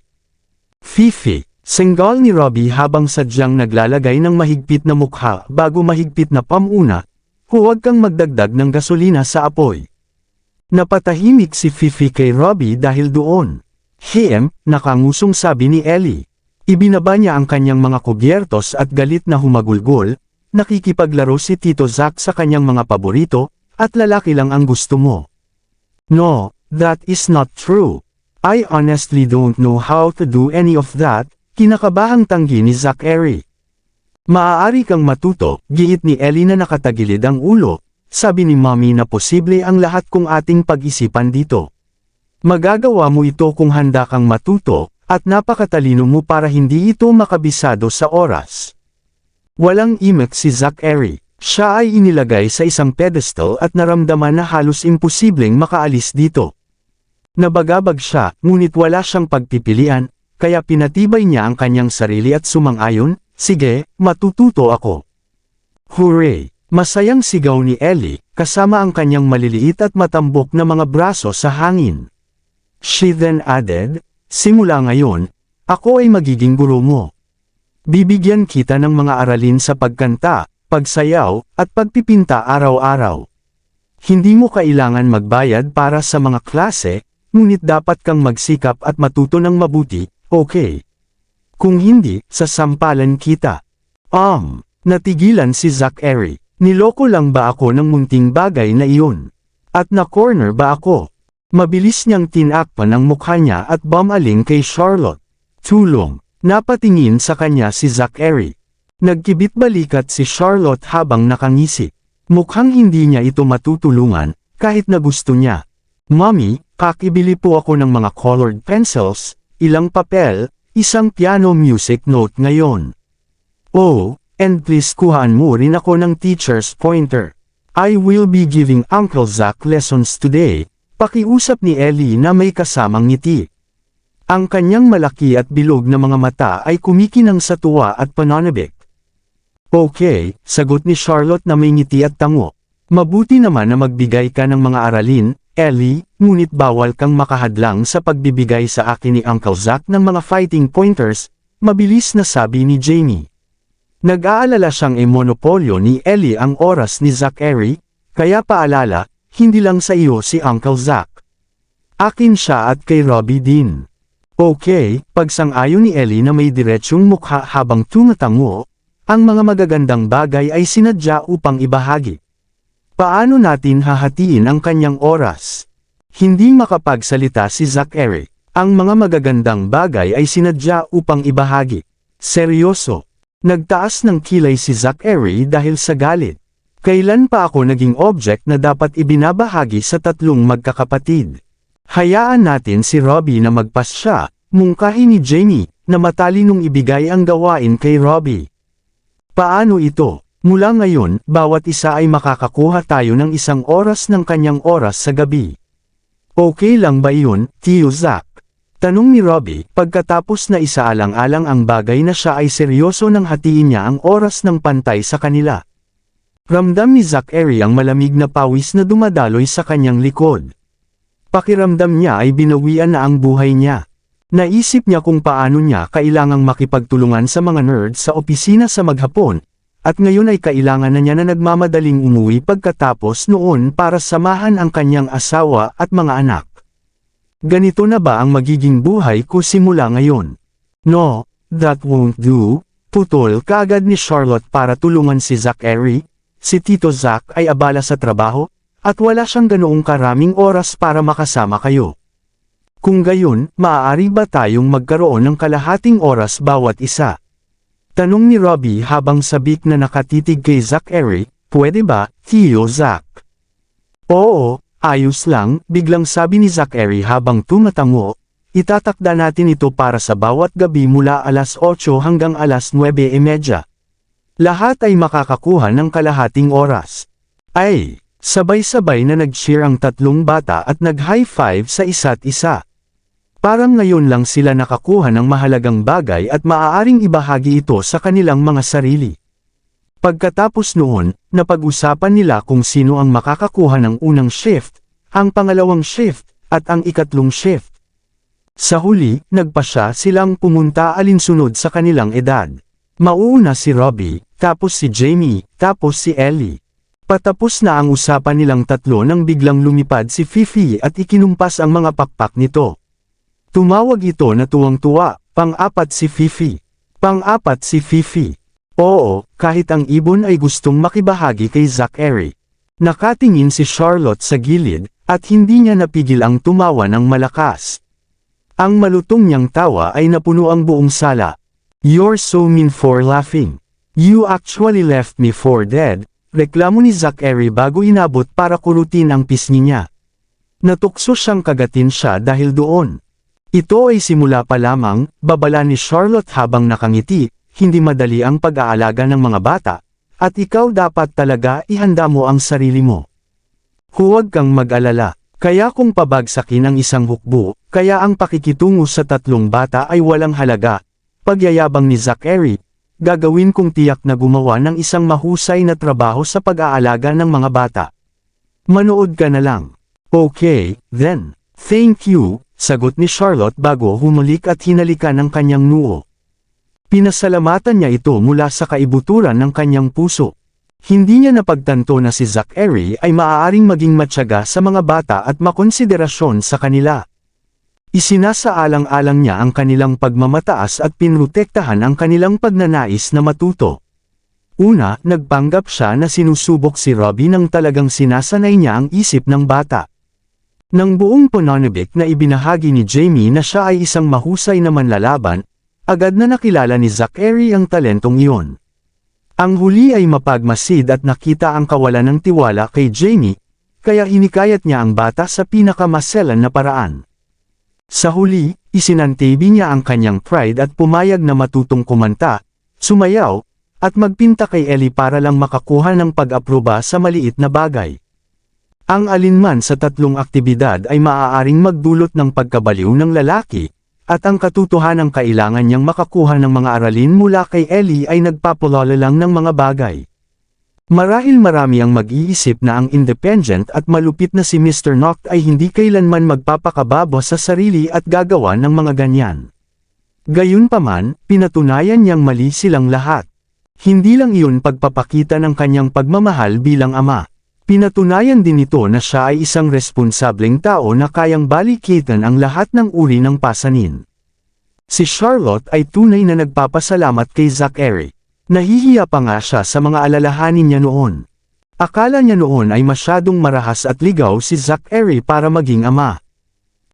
Fifi, senggal ni Robbie habang sadyang naglalagay ng mahigpit na mukha bago mahigpit na pamuna, huwag kang magdagdag ng gasolina sa apoy. Napatahimik si Fifi kay Robbie dahil doon. Nakangusong sabi ni Ellie. Ibinaba niya ang kanyang mga kubyertos at galit na humagulgol, nakikipaglaro si Tito Zach sa kanyang mga paborito, at lalaki lang ang gusto mo. No, that is not true. I honestly don't know how to do any of that, kinakabahang tanggi ni Zachary. Maaari kang matuto, giit ni Ellie na nakatagilid ang ulo, sabi ni Mommy na posible ang lahat kung ating pag-isipan dito. Magagawa mo ito kung handa kang matuto, at napakatalino mo para hindi ito makabisado sa oras. Walang imek si Zachary. Siya ay inilagay sa isang pedestal at naramdaman na halos imposibleng makaalis dito. Nabagabag siya, ngunit wala siyang pagpipilian, kaya pinatibay niya ang kanyang sarili at sumang-ayon, sige, matututo ako. Hooray! Masayang sigaw ni Ellie, kasama ang kanyang maliliit at matambok na mga braso sa hangin. She then added, simula ngayon, ako ay magiging guro mo. Bibigyan kita ng mga aralin sa pagkanta, pagsayaw, at pagpipinta araw-araw. Hindi mo kailangan magbayad para sa mga klase, ngunit dapat kang magsikap at matuto ng mabuti, okay? Kung hindi, sasampalan kita. Natigilan si Zachary. Niloko lang ba ako ng munting bagay na iyon? At na-corner ba ako? Mabilis niyang tinakpan ang mukha niya at bumaling kay Charlotte. Tulong. Napatingin sa kanya si Zachary. Nagkibit balikat si Charlotte habang nakangisi. Mukhang hindi niya ito matutulungan, kahit na gusto niya. Mommy, kakibili po ako ng mga colored pencils, ilang papel, isang piano music note ngayon. And please kuhaan mo rin ako ng teacher's pointer. I will be giving Uncle Zach lessons today, pakiusap ni Ellie na may kasamang ngiti. Ang kanyang malaki at bilog na mga mata ay kumikinang sa tuwa at pananabik. Okay, sagot ni Charlotte na may ngiti at tango. Mabuti naman na magbigay ka ng mga aralin, Ellie, ngunit bawal kang makahadlang sa pagbibigay sa akin ni Uncle Zach ng mga fighting pointers, mabilis na sabi ni Jamie. Nag-aalala siyang monopolyo ni Ellie ang oras ni Zachary, kaya paalala, hindi lang sa iyo si Uncle Zach. Akin siya at kay Robbie din. Okay, pagsang-ayon ni Ellie na may diretsyong mukha habang tumatango, ang mga magagandang bagay ay sinadya upang ibahagi. Paano natin hahatiin ang kanyang oras? Hindi makapagsalita si Zachary. Ang mga magagandang bagay ay sinadya upang ibahagi. Seryoso. Nagtaas ng kilay si Zachary dahil sa galit. Kailan pa ako naging object na dapat ibinabahagi sa tatlong magkakapatid? Hayaan natin si Robbie na magpasya, mungkahi ni Jamie, na matalinong ibigay ang gawain kay Robbie. Paano ito? Mula ngayon, bawat isa ay makakakuha tayo ng 1 oras ng kanyang oras sa gabi. Okay lang ba iyon, Tio Zach? Tanong ni Robbie, pagkatapos na isaalang-alang ang bagay na siya ay seryoso nang hatiin niya ang oras ng pantay sa kanila. Ramdam ni Zachary ang malamig na pawis na dumadaloy sa kanyang likod. Pakiramdam niya ay binawian na ang buhay niya. Naisip niya kung paano niya kailangang makipagtulungan sa mga nerds sa opisina sa maghapon, at ngayon ay kailangan na niya na nagmamadaling umuwi pagkatapos noon para samahan ang kanyang asawa at mga anak. Ganito na ba ang magiging buhay ko simula ngayon? No, that won't do. Putol kaagad ni Charlotte para tulungan si Zachary. Si Tito Zach ay abala sa trabaho, at wala siyang ganoong karaming oras para makasama kayo. Kung gayon, maaari ba tayong magkaroon ng kalahating oras bawat isa? Tanong ni Robbie habang sabik na nakatitig kay Zachary, pwede ba, Tio Zach? Oo, ayos lang, biglang sabi ni Zachary habang tumatango, itatakda natin ito para sa bawat gabi mula alas 8 hanggang alas 9:30. Lahat ay makakakuha ng kalahating oras. Ay, sabay-sabay na nag-cheer ang tatlong bata at nag-high five sa isa't isa. Parang ngayon lang sila nakakuha ng mahalagang bagay at maaaring ibahagi ito sa kanilang mga sarili. Pagkatapos noon, napag-usapan nila kung sino ang makakakuha ng unang shift, ang pangalawang shift, at ang ikatlong shift. Sa huli, nagpasya silang pumunta alinsunod sa kanilang edad. Mauuna si Robbie, tapos si Jamie, tapos si Ellie. Patapos na ang usapan nilang tatlo nang biglang lumipad si Fifi at ikinumpas ang mga pakpak nito. Tumawag ito na tuwang-tuwa, pang-apat si Fifi. Pang-apat si Fifi. Oo, kahit ang ibon ay gustong makibahagi kay Zachary. Nakatingin si Charlotte sa gilid, at hindi niya napigil ang tumawa ng malakas. Ang malutong niyang tawa ay napuno ang buong sala. You're so mean for laughing. You actually left me for dead, reklamo ni Zachary bago inabot para kurutin ang pisngi niya. Natukso siyang kagatin siya dahil doon. Ito ay simula pa lamang, babala ni Charlotte habang nakangiti, hindi madali ang pag-aalaga ng mga bata, at ikaw dapat talaga ihanda mo ang sarili mo. Huwag kang mag-alala, kaya kung pabagsakin ang isang hukbo, kaya ang pakikitungo sa tatlong bata ay walang halaga, pagyayabang ni Zachary, gagawin kong tiyak na gumawa ng isang mahusay na trabaho sa pag-aalaga ng mga bata. Manood ka na lang. Okay, then. Thank you. Sagot ni Charlotte bago humalik at hinalikan ang kanyang noo. Pinasalamatan niya ito mula sa kaibuturan ng kanyang puso. Hindi niya napagtanto na si Zachary ay maaaring maging matyaga sa mga bata at makonsiderasyon sa kanila. Isinasaalang-alang niya ang kanilang pagmamataas at pinrotektahan ang kanilang pagnanais na matuto. Una, nagpanggap siya na sinusubok si Robbie nang talagang sinasanay niya ang isip ng bata. Nang buong pananabik na ibinahagi ni Jamie na siya ay isang mahusay na manlalaban, agad na nakilala ni Zachary ang talentong iyon. Ang huli ay mapagmasid at nakita ang kawalan ng tiwala kay Jamie, kaya hinikayat niya ang bata sa pinakamaselan na paraan. Sa huli, isinantabi niya ang kanyang pride at pumayag na matutong kumanta, sumayaw, at magpinta kay Ellie para lang makakuha ng pag-aproba sa maliit na bagay. Ang alinman sa tatlong aktibidad ay maaaring magdulot ng pagkabaliw ng lalaki, at ang katotohanang kailangan niyang makakuha ng mga aralin mula kay Ellie ay nagpapalala lang ng mga bagay. Marahil marami ang mag-iisip na ang independent at malupit na si Mr. Noct ay hindi kailanman magpapakababa sa sarili at gagawa ng mga ganyan. Gayunpaman, pinatunayan niyang mali silang lahat. Hindi lang iyon pagpapakita ng kanyang pagmamahal bilang ama. Pinatunayan din ito na siya ay isang responsableng tao na kayang balikitan ang lahat ng uri ng pasanin. Si Charlotte ay tunay na nagpapasalamat kay Zachary. Nahihiya pa nga siya sa mga alalahanin niya noon. Akala niya noon ay masyadong marahas at ligaw si Zachary para maging ama.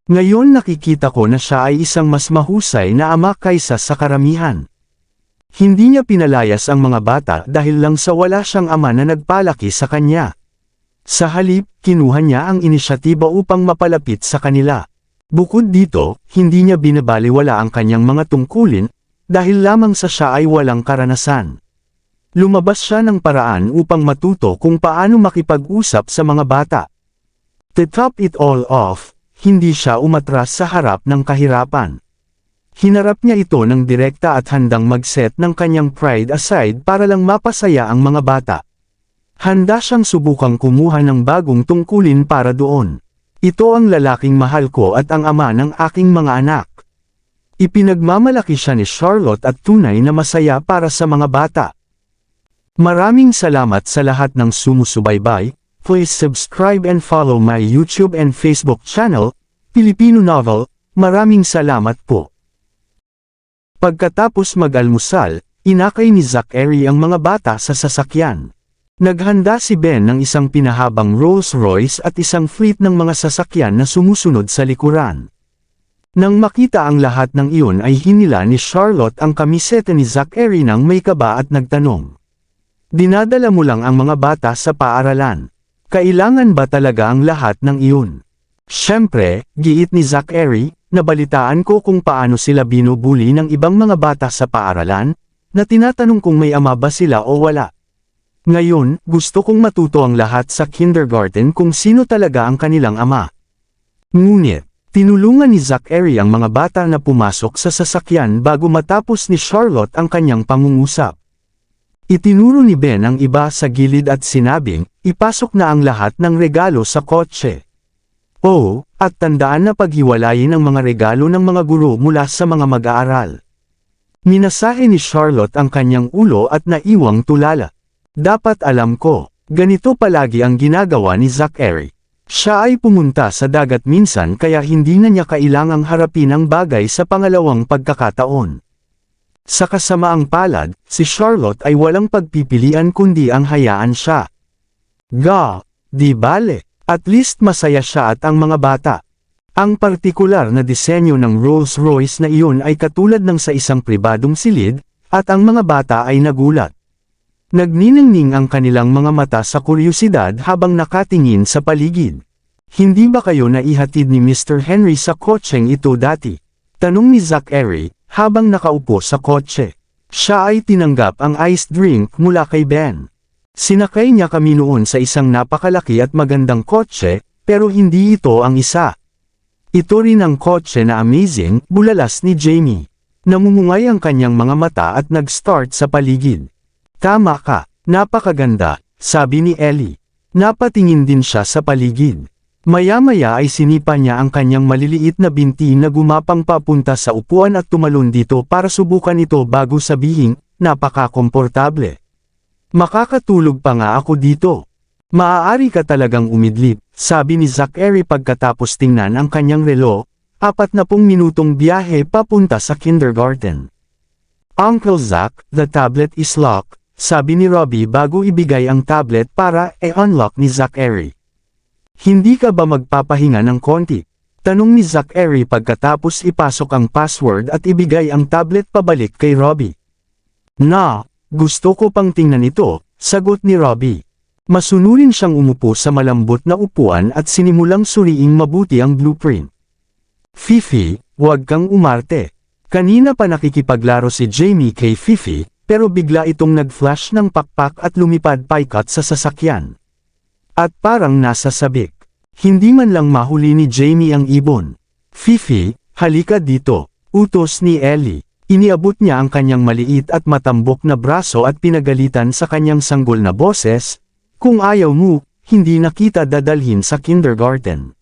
Ngayon nakikita ko na siya ay isang mas mahusay na ama kaysa sa karamihan. Hindi niya pinalayas ang mga bata dahil lang sa wala siyang ama na nagpalaki sa kanya. Sa halip, kinuha niya ang inisyatiba upang mapalapit sa kanila. Bukod dito, hindi niya binabaliwala ang kanyang mga tungkulin, dahil lamang sa siya ay walang karanasan. Lumabas siya ng paraan upang matuto kung paano makipag-usap sa mga bata. To top it all off, hindi siya umatras sa harap ng kahirapan. Hinarap niya ito ng direkta at handang mag-set ng kanyang pride aside para lang mapasaya ang mga bata. Handa siyang subukang kumuha ng bagong tungkulin para doon. Ito ang lalaking mahal ko at ang ama ng aking mga anak. Ipinagmamalaki siya ni Charlotte at tunay na masaya para sa mga bata. Maraming salamat sa lahat ng sumusubaybay. Please subscribe and follow my YouTube and Facebook channel, Filipino Novel. Maraming salamat po. Pagkatapos mag-almusal, inakay ni Zachary ang mga bata sa sasakyan. Naghanda si Ben ng isang pinahabang Rolls-Royce at isang fleet ng mga sasakyan na sumusunod sa likuran. Nang makita ang lahat ng iyon ay hinila ni Charlotte ang kamiseta ni Zachary nang may kaba at nagtanong. Dinadala mo lang ang mga bata sa paaralan. Kailangan ba talaga ang lahat ng iyon? Siyempre, giit ni Zachary, nabalitaan ko kung paano sila binubuli ng ibang mga bata sa paaralan, na tinatanong kung may ama ba sila o wala. Ngayon, gusto kong matuto ang lahat sa kindergarten kung sino talaga ang kanilang ama. Ngunit, tinulungan ni Zachary ang mga bata na pumasok sa sasakyan bago matapos ni Charlotte ang kanyang pangungusap. Itinuro ni Ben ang iba sa gilid at sinabing, ipasok na ang lahat ng regalo sa kotse. Oh, at tandaan na paghiwalayin ang mga regalo ng mga guro mula sa mga mag-aaral. Minasahe ni Charlotte ang kanyang ulo at naiwang tulala. Dapat alam ko, ganito palagi ang ginagawa ni Zachary. Siya ay pumunta sa dagat minsan kaya hindi na niya kailangang harapin ang bagay sa pangalawang pagkakataon. Sa kasamaang palad, si Charlotte ay walang pagpipilian kundi ang hayaan siya. Di bale, at least masaya siya at ang mga bata. Ang partikular na disenyo ng Rolls-Royce na iyon ay katulad ng sa isang pribadong silid, at ang mga bata ay nagulat. Nagniningning ang kanilang mga mata sa kuryosidad habang nakatingin sa paligid. Hindi ba kayo naihatid ni Mr. Henry sa kotseng ito dati? Tanong ni Zachary, habang nakaupo sa kotse. Siya ay tinanggap ang iced drink mula kay Ben. Sinakay niya kami noon sa isang napakalaki at magandang kotse, pero hindi ito ang isa. Ito rin ang kotse na amazing, bulalas ni Jamie. Namumungay ang kanyang mga mata at nag-start sa paligid. Tama ka, napakaganda, sabi ni Ellie. Napatingin din siya sa paligid. Maya-maya ay sinipa niya ang kanyang maliliit na binti na gumapang papunta sa upuan at tumalon dito para subukan ito bago sabihing, napaka-komportable. Makakatulog pa nga ako dito. Maaari ka talagang umidlip, sabi ni Zachary pagkatapos tingnan ang kanyang relo, 40 minutong biyahe papunta sa kindergarten. Uncle Zach, the tablet is locked, sabi ni Robbie bago ibigay ang tablet para i-unlock ni Zachary. Hindi ka ba magpapahinga ng konti? Tanong ni Zachary pagkatapos ipasok ang password at ibigay ang tablet pabalik kay Robbie. Gusto ko pang tingnan ito, sagot ni Robbie. Masunurin siyang umupo sa malambot na upuan at sinimulang suriing mabuti ang blueprint. Fifi, huwag kang umarte. Kanina pa nakikipaglaro si Jamie kay Fifi, pero bigla itong nag-flash ng pakpak at lumipad paikat sa sasakyan. At parang nasa sabik. Hindi man lang mahuli ni Jamie ang ibon. Fifi, halika dito, utos ni Ellie. Iniabot niya ang kanyang maliit at matambok na braso at pinagalitan sa kanyang sanggol na boses, kung ayaw mo, hindi na kita dadalhin sa kindergarten.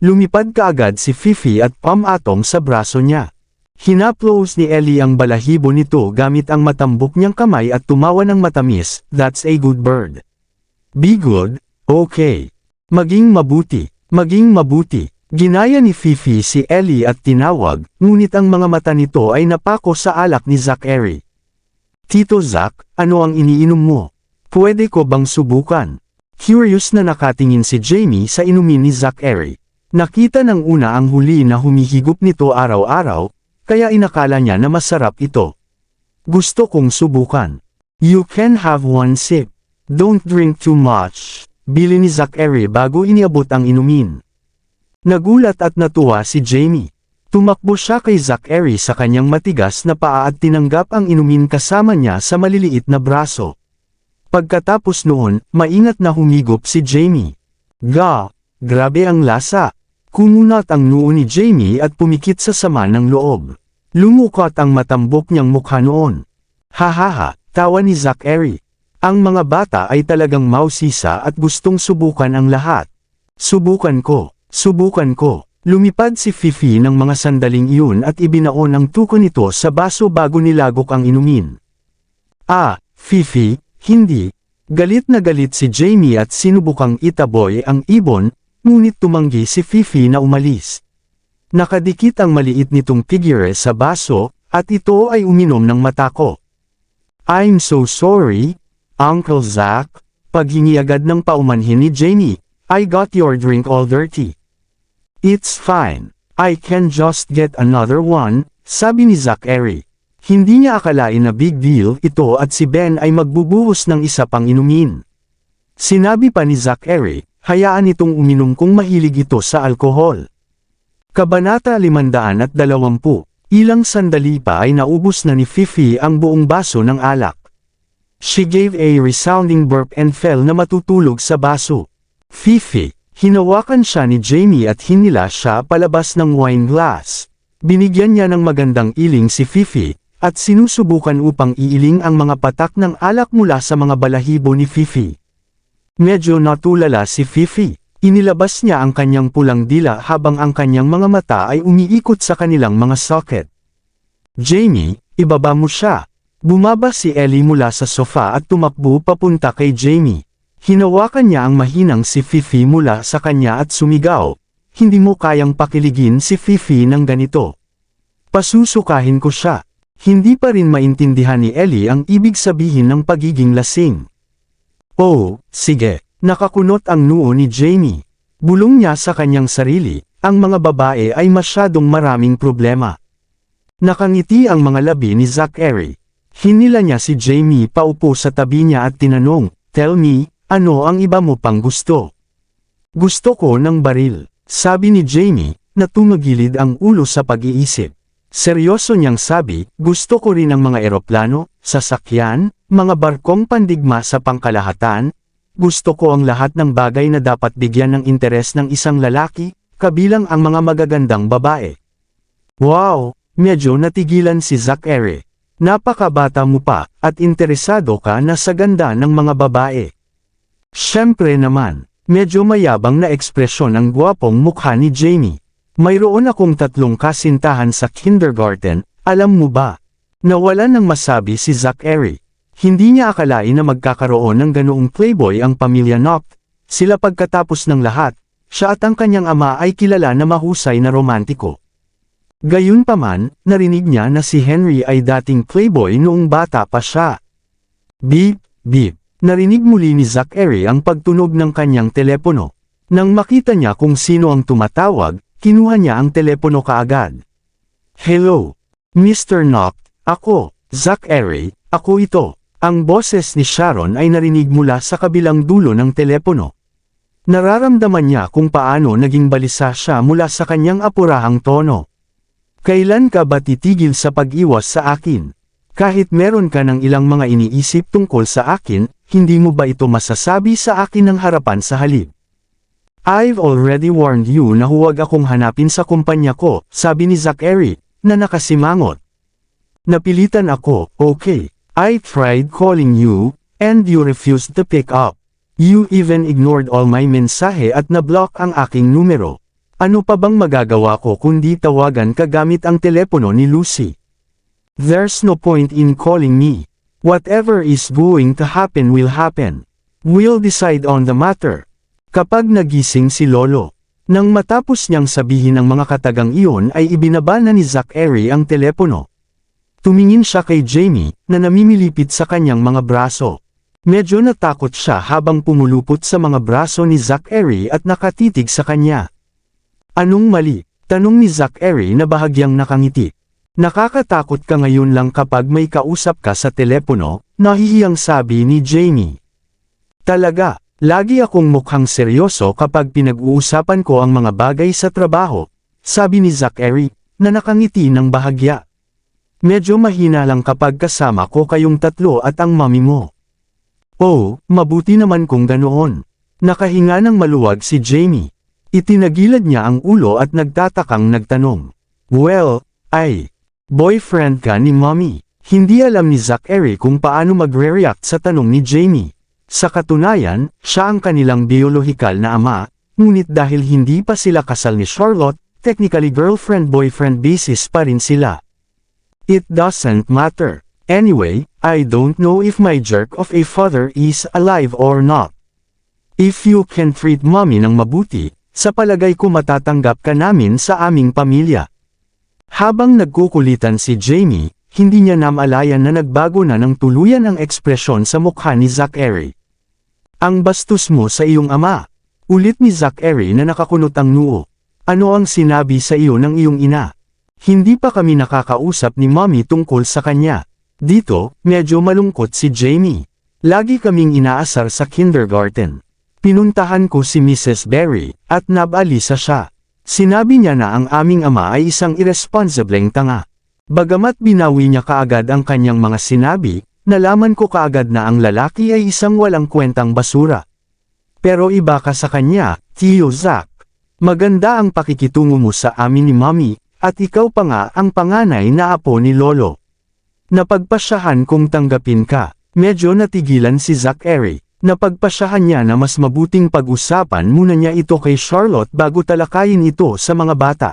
Lumipad kaagad si Fifi at pumatong sa braso niya. Hinaplos ni Ellie ang balahibo nito gamit ang matambok niyang kamay at tumawa ng matamis, that's a good bird. Be good, okay. Maging mabuti, maging mabuti. Ginaya ni Fifi si Ellie at tinawag, ngunit ang mga mata nito ay napako sa alak ni Zachary. Tito Zach, ano ang iniinom mo? Pwede ko bang subukan? Curious na nakatingin si Jamie sa inumin ni Zachary. Nakita ng una ang huli na humihigop nito araw-araw, kaya inakala niya na masarap ito. Gusto kong subukan. You can have one sip. Don't drink too much. Bili ni Zachary bago iniabot ang inumin. Nagulat at natuwa si Jamie. Tumakbo siya kay Zachary sa kanyang matigas na paa at tinanggap ang inumin kasama niya sa maliliit na braso. Pagkatapos noon, maingat na humigop si Jamie. Grabe ang lasa. Kumunat ang noo ni Jamie at pumikit sa sama ng loob. Lumukot ang matambok niyang mukha noon. Hahaha, tawa ni Zachary. Ang mga bata ay talagang mausisa at gustong subukan ang lahat. Subukan ko. Lumipad si Fifi ng mga sandaling iyon at ibinaon ang tuko nito sa baso bago nilagok ang inumin. Fifi, hindi. Galit na galit si Jamie at sinubukang itaboy ang ibon, ngunit tumanggi si Fifi na umalis. Nakadikit ang maliit nitong figure sa baso, at ito ay uminom ng mata ko. I'm so sorry, Uncle Zach. Paghingi agad ng paumanhin ni Jamie, I got your drink all dirty. It's fine. I can just get another one, sabi ni Zachary. Hindi niya akalain na big deal ito at si Ben ay magbubuhos ng isa pang inumin. Sinabi pa ni Zachary, hayaan itong uminom kung mahilig ito sa alkohol. Kabanata 520, ilang sandali pa ay naubos na ni Fifi ang buong baso ng alak. She gave a resounding burp and fell na matutulog sa baso. Fifi, hinawakan siya ni Jamie at hinila siya palabas ng wine glass. Binigyan niya ng magandang iling si Fifi, at sinusubukan upang iiling ang mga patak ng alak mula sa mga balahibo ni Fifi. Medyo natulala si Fifi. Inilabas niya ang kanyang pulang dila habang ang kanyang mga mata ay umiikot sa kanilang mga socket. Jamie, ibaba mo siya. Bumaba si Ellie mula sa sofa at tumakbo papunta kay Jamie. Hinawakan niya ang mahinang si Fifi mula sa kanya at sumigaw. Hindi mo kayang pakiligin si Fifi ng ganito. Pasusukahin ko siya. Hindi pa rin maintindihan ni Ellie ang ibig sabihin ng pagiging lasing. Oh, sige. Nakakunot ang noo ni Jamie. Bulong niya sa kanyang sarili, ang mga babae ay masyadong maraming problema. Nakangiti ang mga labi ni Zachary. Hinila niya si Jamie paupo sa tabi niya at tinanong, tell me, ano ang iba mo pang gusto? Gusto ko ng baril, sabi ni Jamie, na tumagilid ang ulo sa pag-iisip. Seryoso niyang sabi, gusto ko rin ang mga eroplano, sasakyan, mga barkong pandigma sa pangkalahatan. Gusto ko ang lahat ng bagay na dapat bigyan ng interes ng isang lalaki, kabilang ang mga magagandang babae. Wow, medyo natigilan si Zachary. Napakabata mo pa, at interesado ka na sa ganda ng mga babae. Siyempre naman, medyo mayabang na ekspresyon ang gwapong mukha ni Jamie. Mayroon akong 3 kasintahan sa kindergarten, alam mo ba? Nawalan ng masabi si Zachary. Hindi niya akalain na magkakaroon ng ganoong playboy ang pamilya Noct. Sila pagkatapos ng lahat, siya at ang kanyang ama ay kilala na mahusay na romantiko. Gayunpaman, narinig niya na si Henry ay dating playboy noong bata pa siya. Beep, beep. Narinig muli ni Zachary ang pagtunog ng kanyang telepono. Nang makita niya kung sino ang tumatawag, kinuha niya ang telepono kaagad. Hello, Mr. Noct, ako, Zachary, ako ito. Ang boses ni Sharon ay narinig mula sa kabilang dulo ng telepono. Nararamdaman niya kung paano naging balisa siya mula sa kanyang apurahang tono. Kailan ka ba titigil sa pag-iwas sa akin? Kahit meron ka ng ilang mga iniisip tungkol sa akin, hindi mo ba ito masasabi sa akin ng harapan sa halip? I've already warned you na huwag akong hanapin sa kumpanya ko, sabi ni Zachary, na nakasimangot. Napilitan ako, okay. I tried calling you, and you refused to pick up. You even ignored all my mensahe at na-block ang aking numero. Ano pa bang magagawa ko kundi tawagan ka gamit ang telepono ni Lucy? There's no point in calling me. Whatever is going to happen will happen. We'll decide on the matter. Kapag nagising si Lolo, nang matapos niyang sabihin ang mga katagang iyon ay ibinaba na ni Zachary ang telepono. Tumingin siya kay Jamie, na namimilipit sa kanyang mga braso. Medyo natakot siya habang pumulupot sa mga braso ni Zachary at nakatitig sa kanya. Anong mali? Tanong ni Zachary na bahagyang nakangiti. Nakakatakot ka ngayon lang kapag may kausap ka sa telepono, nahihiyang sabi ni Jamie. Talaga, lagi akong mukhang seryoso kapag pinag-uusapan ko ang mga bagay sa trabaho, sabi ni Zachary, na nakangiti ng bahagya. Medyo mahina lang kapag kasama ko kayong tatlo at ang mami mo. Oh, mabuti naman kung ganoon. Nakahinga ng maluwag si Jamie. Itinagilad niya ang ulo at nagtatakang nagtanong. Well, boyfriend ka ni mommy. Hindi alam ni Zachary kung paano magre-react sa tanong ni Jamie. Sa katunayan, siya ang kanilang biolohikal na ama, ngunit dahil hindi pa sila kasal ni Charlotte, technically girlfriend-boyfriend basis pa rin sila. It doesn't matter. Anyway, I don't know if my jerk of a father is alive or not. If you can treat mommy ng mabuti, sa palagay ko matatanggap ka namin sa aming pamilya. Habang nagkukulitan si Jamie, hindi niya namalayan na nagbago na ng tuluyan ang ekspresyon sa mukha ni Zachary. Ang bastos mo sa iyong ama. Ulit ni Zachary na nakakunot ang noo. Ano ang sinabi sa iyo ng iyong ina? Hindi pa kami nakakausap ni mommy tungkol sa kanya. Dito, medyo malungkot si Jamie. Lagi kaming inaasar sa kindergarten. Pinuntahan ko si Mrs. Berry, at nabalisa siya. Sinabi niya na ang aming ama ay isang irresponsibleng tanga. Bagamat binawi niya kaagad ang kanyang mga sinabi, nalaman ko kaagad na ang lalaki ay isang walang kwentang basura. Pero iba ka sa kanya, Tio Zach. Maganda ang pakikitungo mo sa amin ni Mommy, at ikaw pa nga ang panganay na apo ni Lolo. Napagpasyahan kong tanggapin ka. Medyo natigilan si Zachary. Napagpasyahan niya na mas mabuting pag-usapan muna niya ito kay Charlotte bago talakayin ito sa mga bata.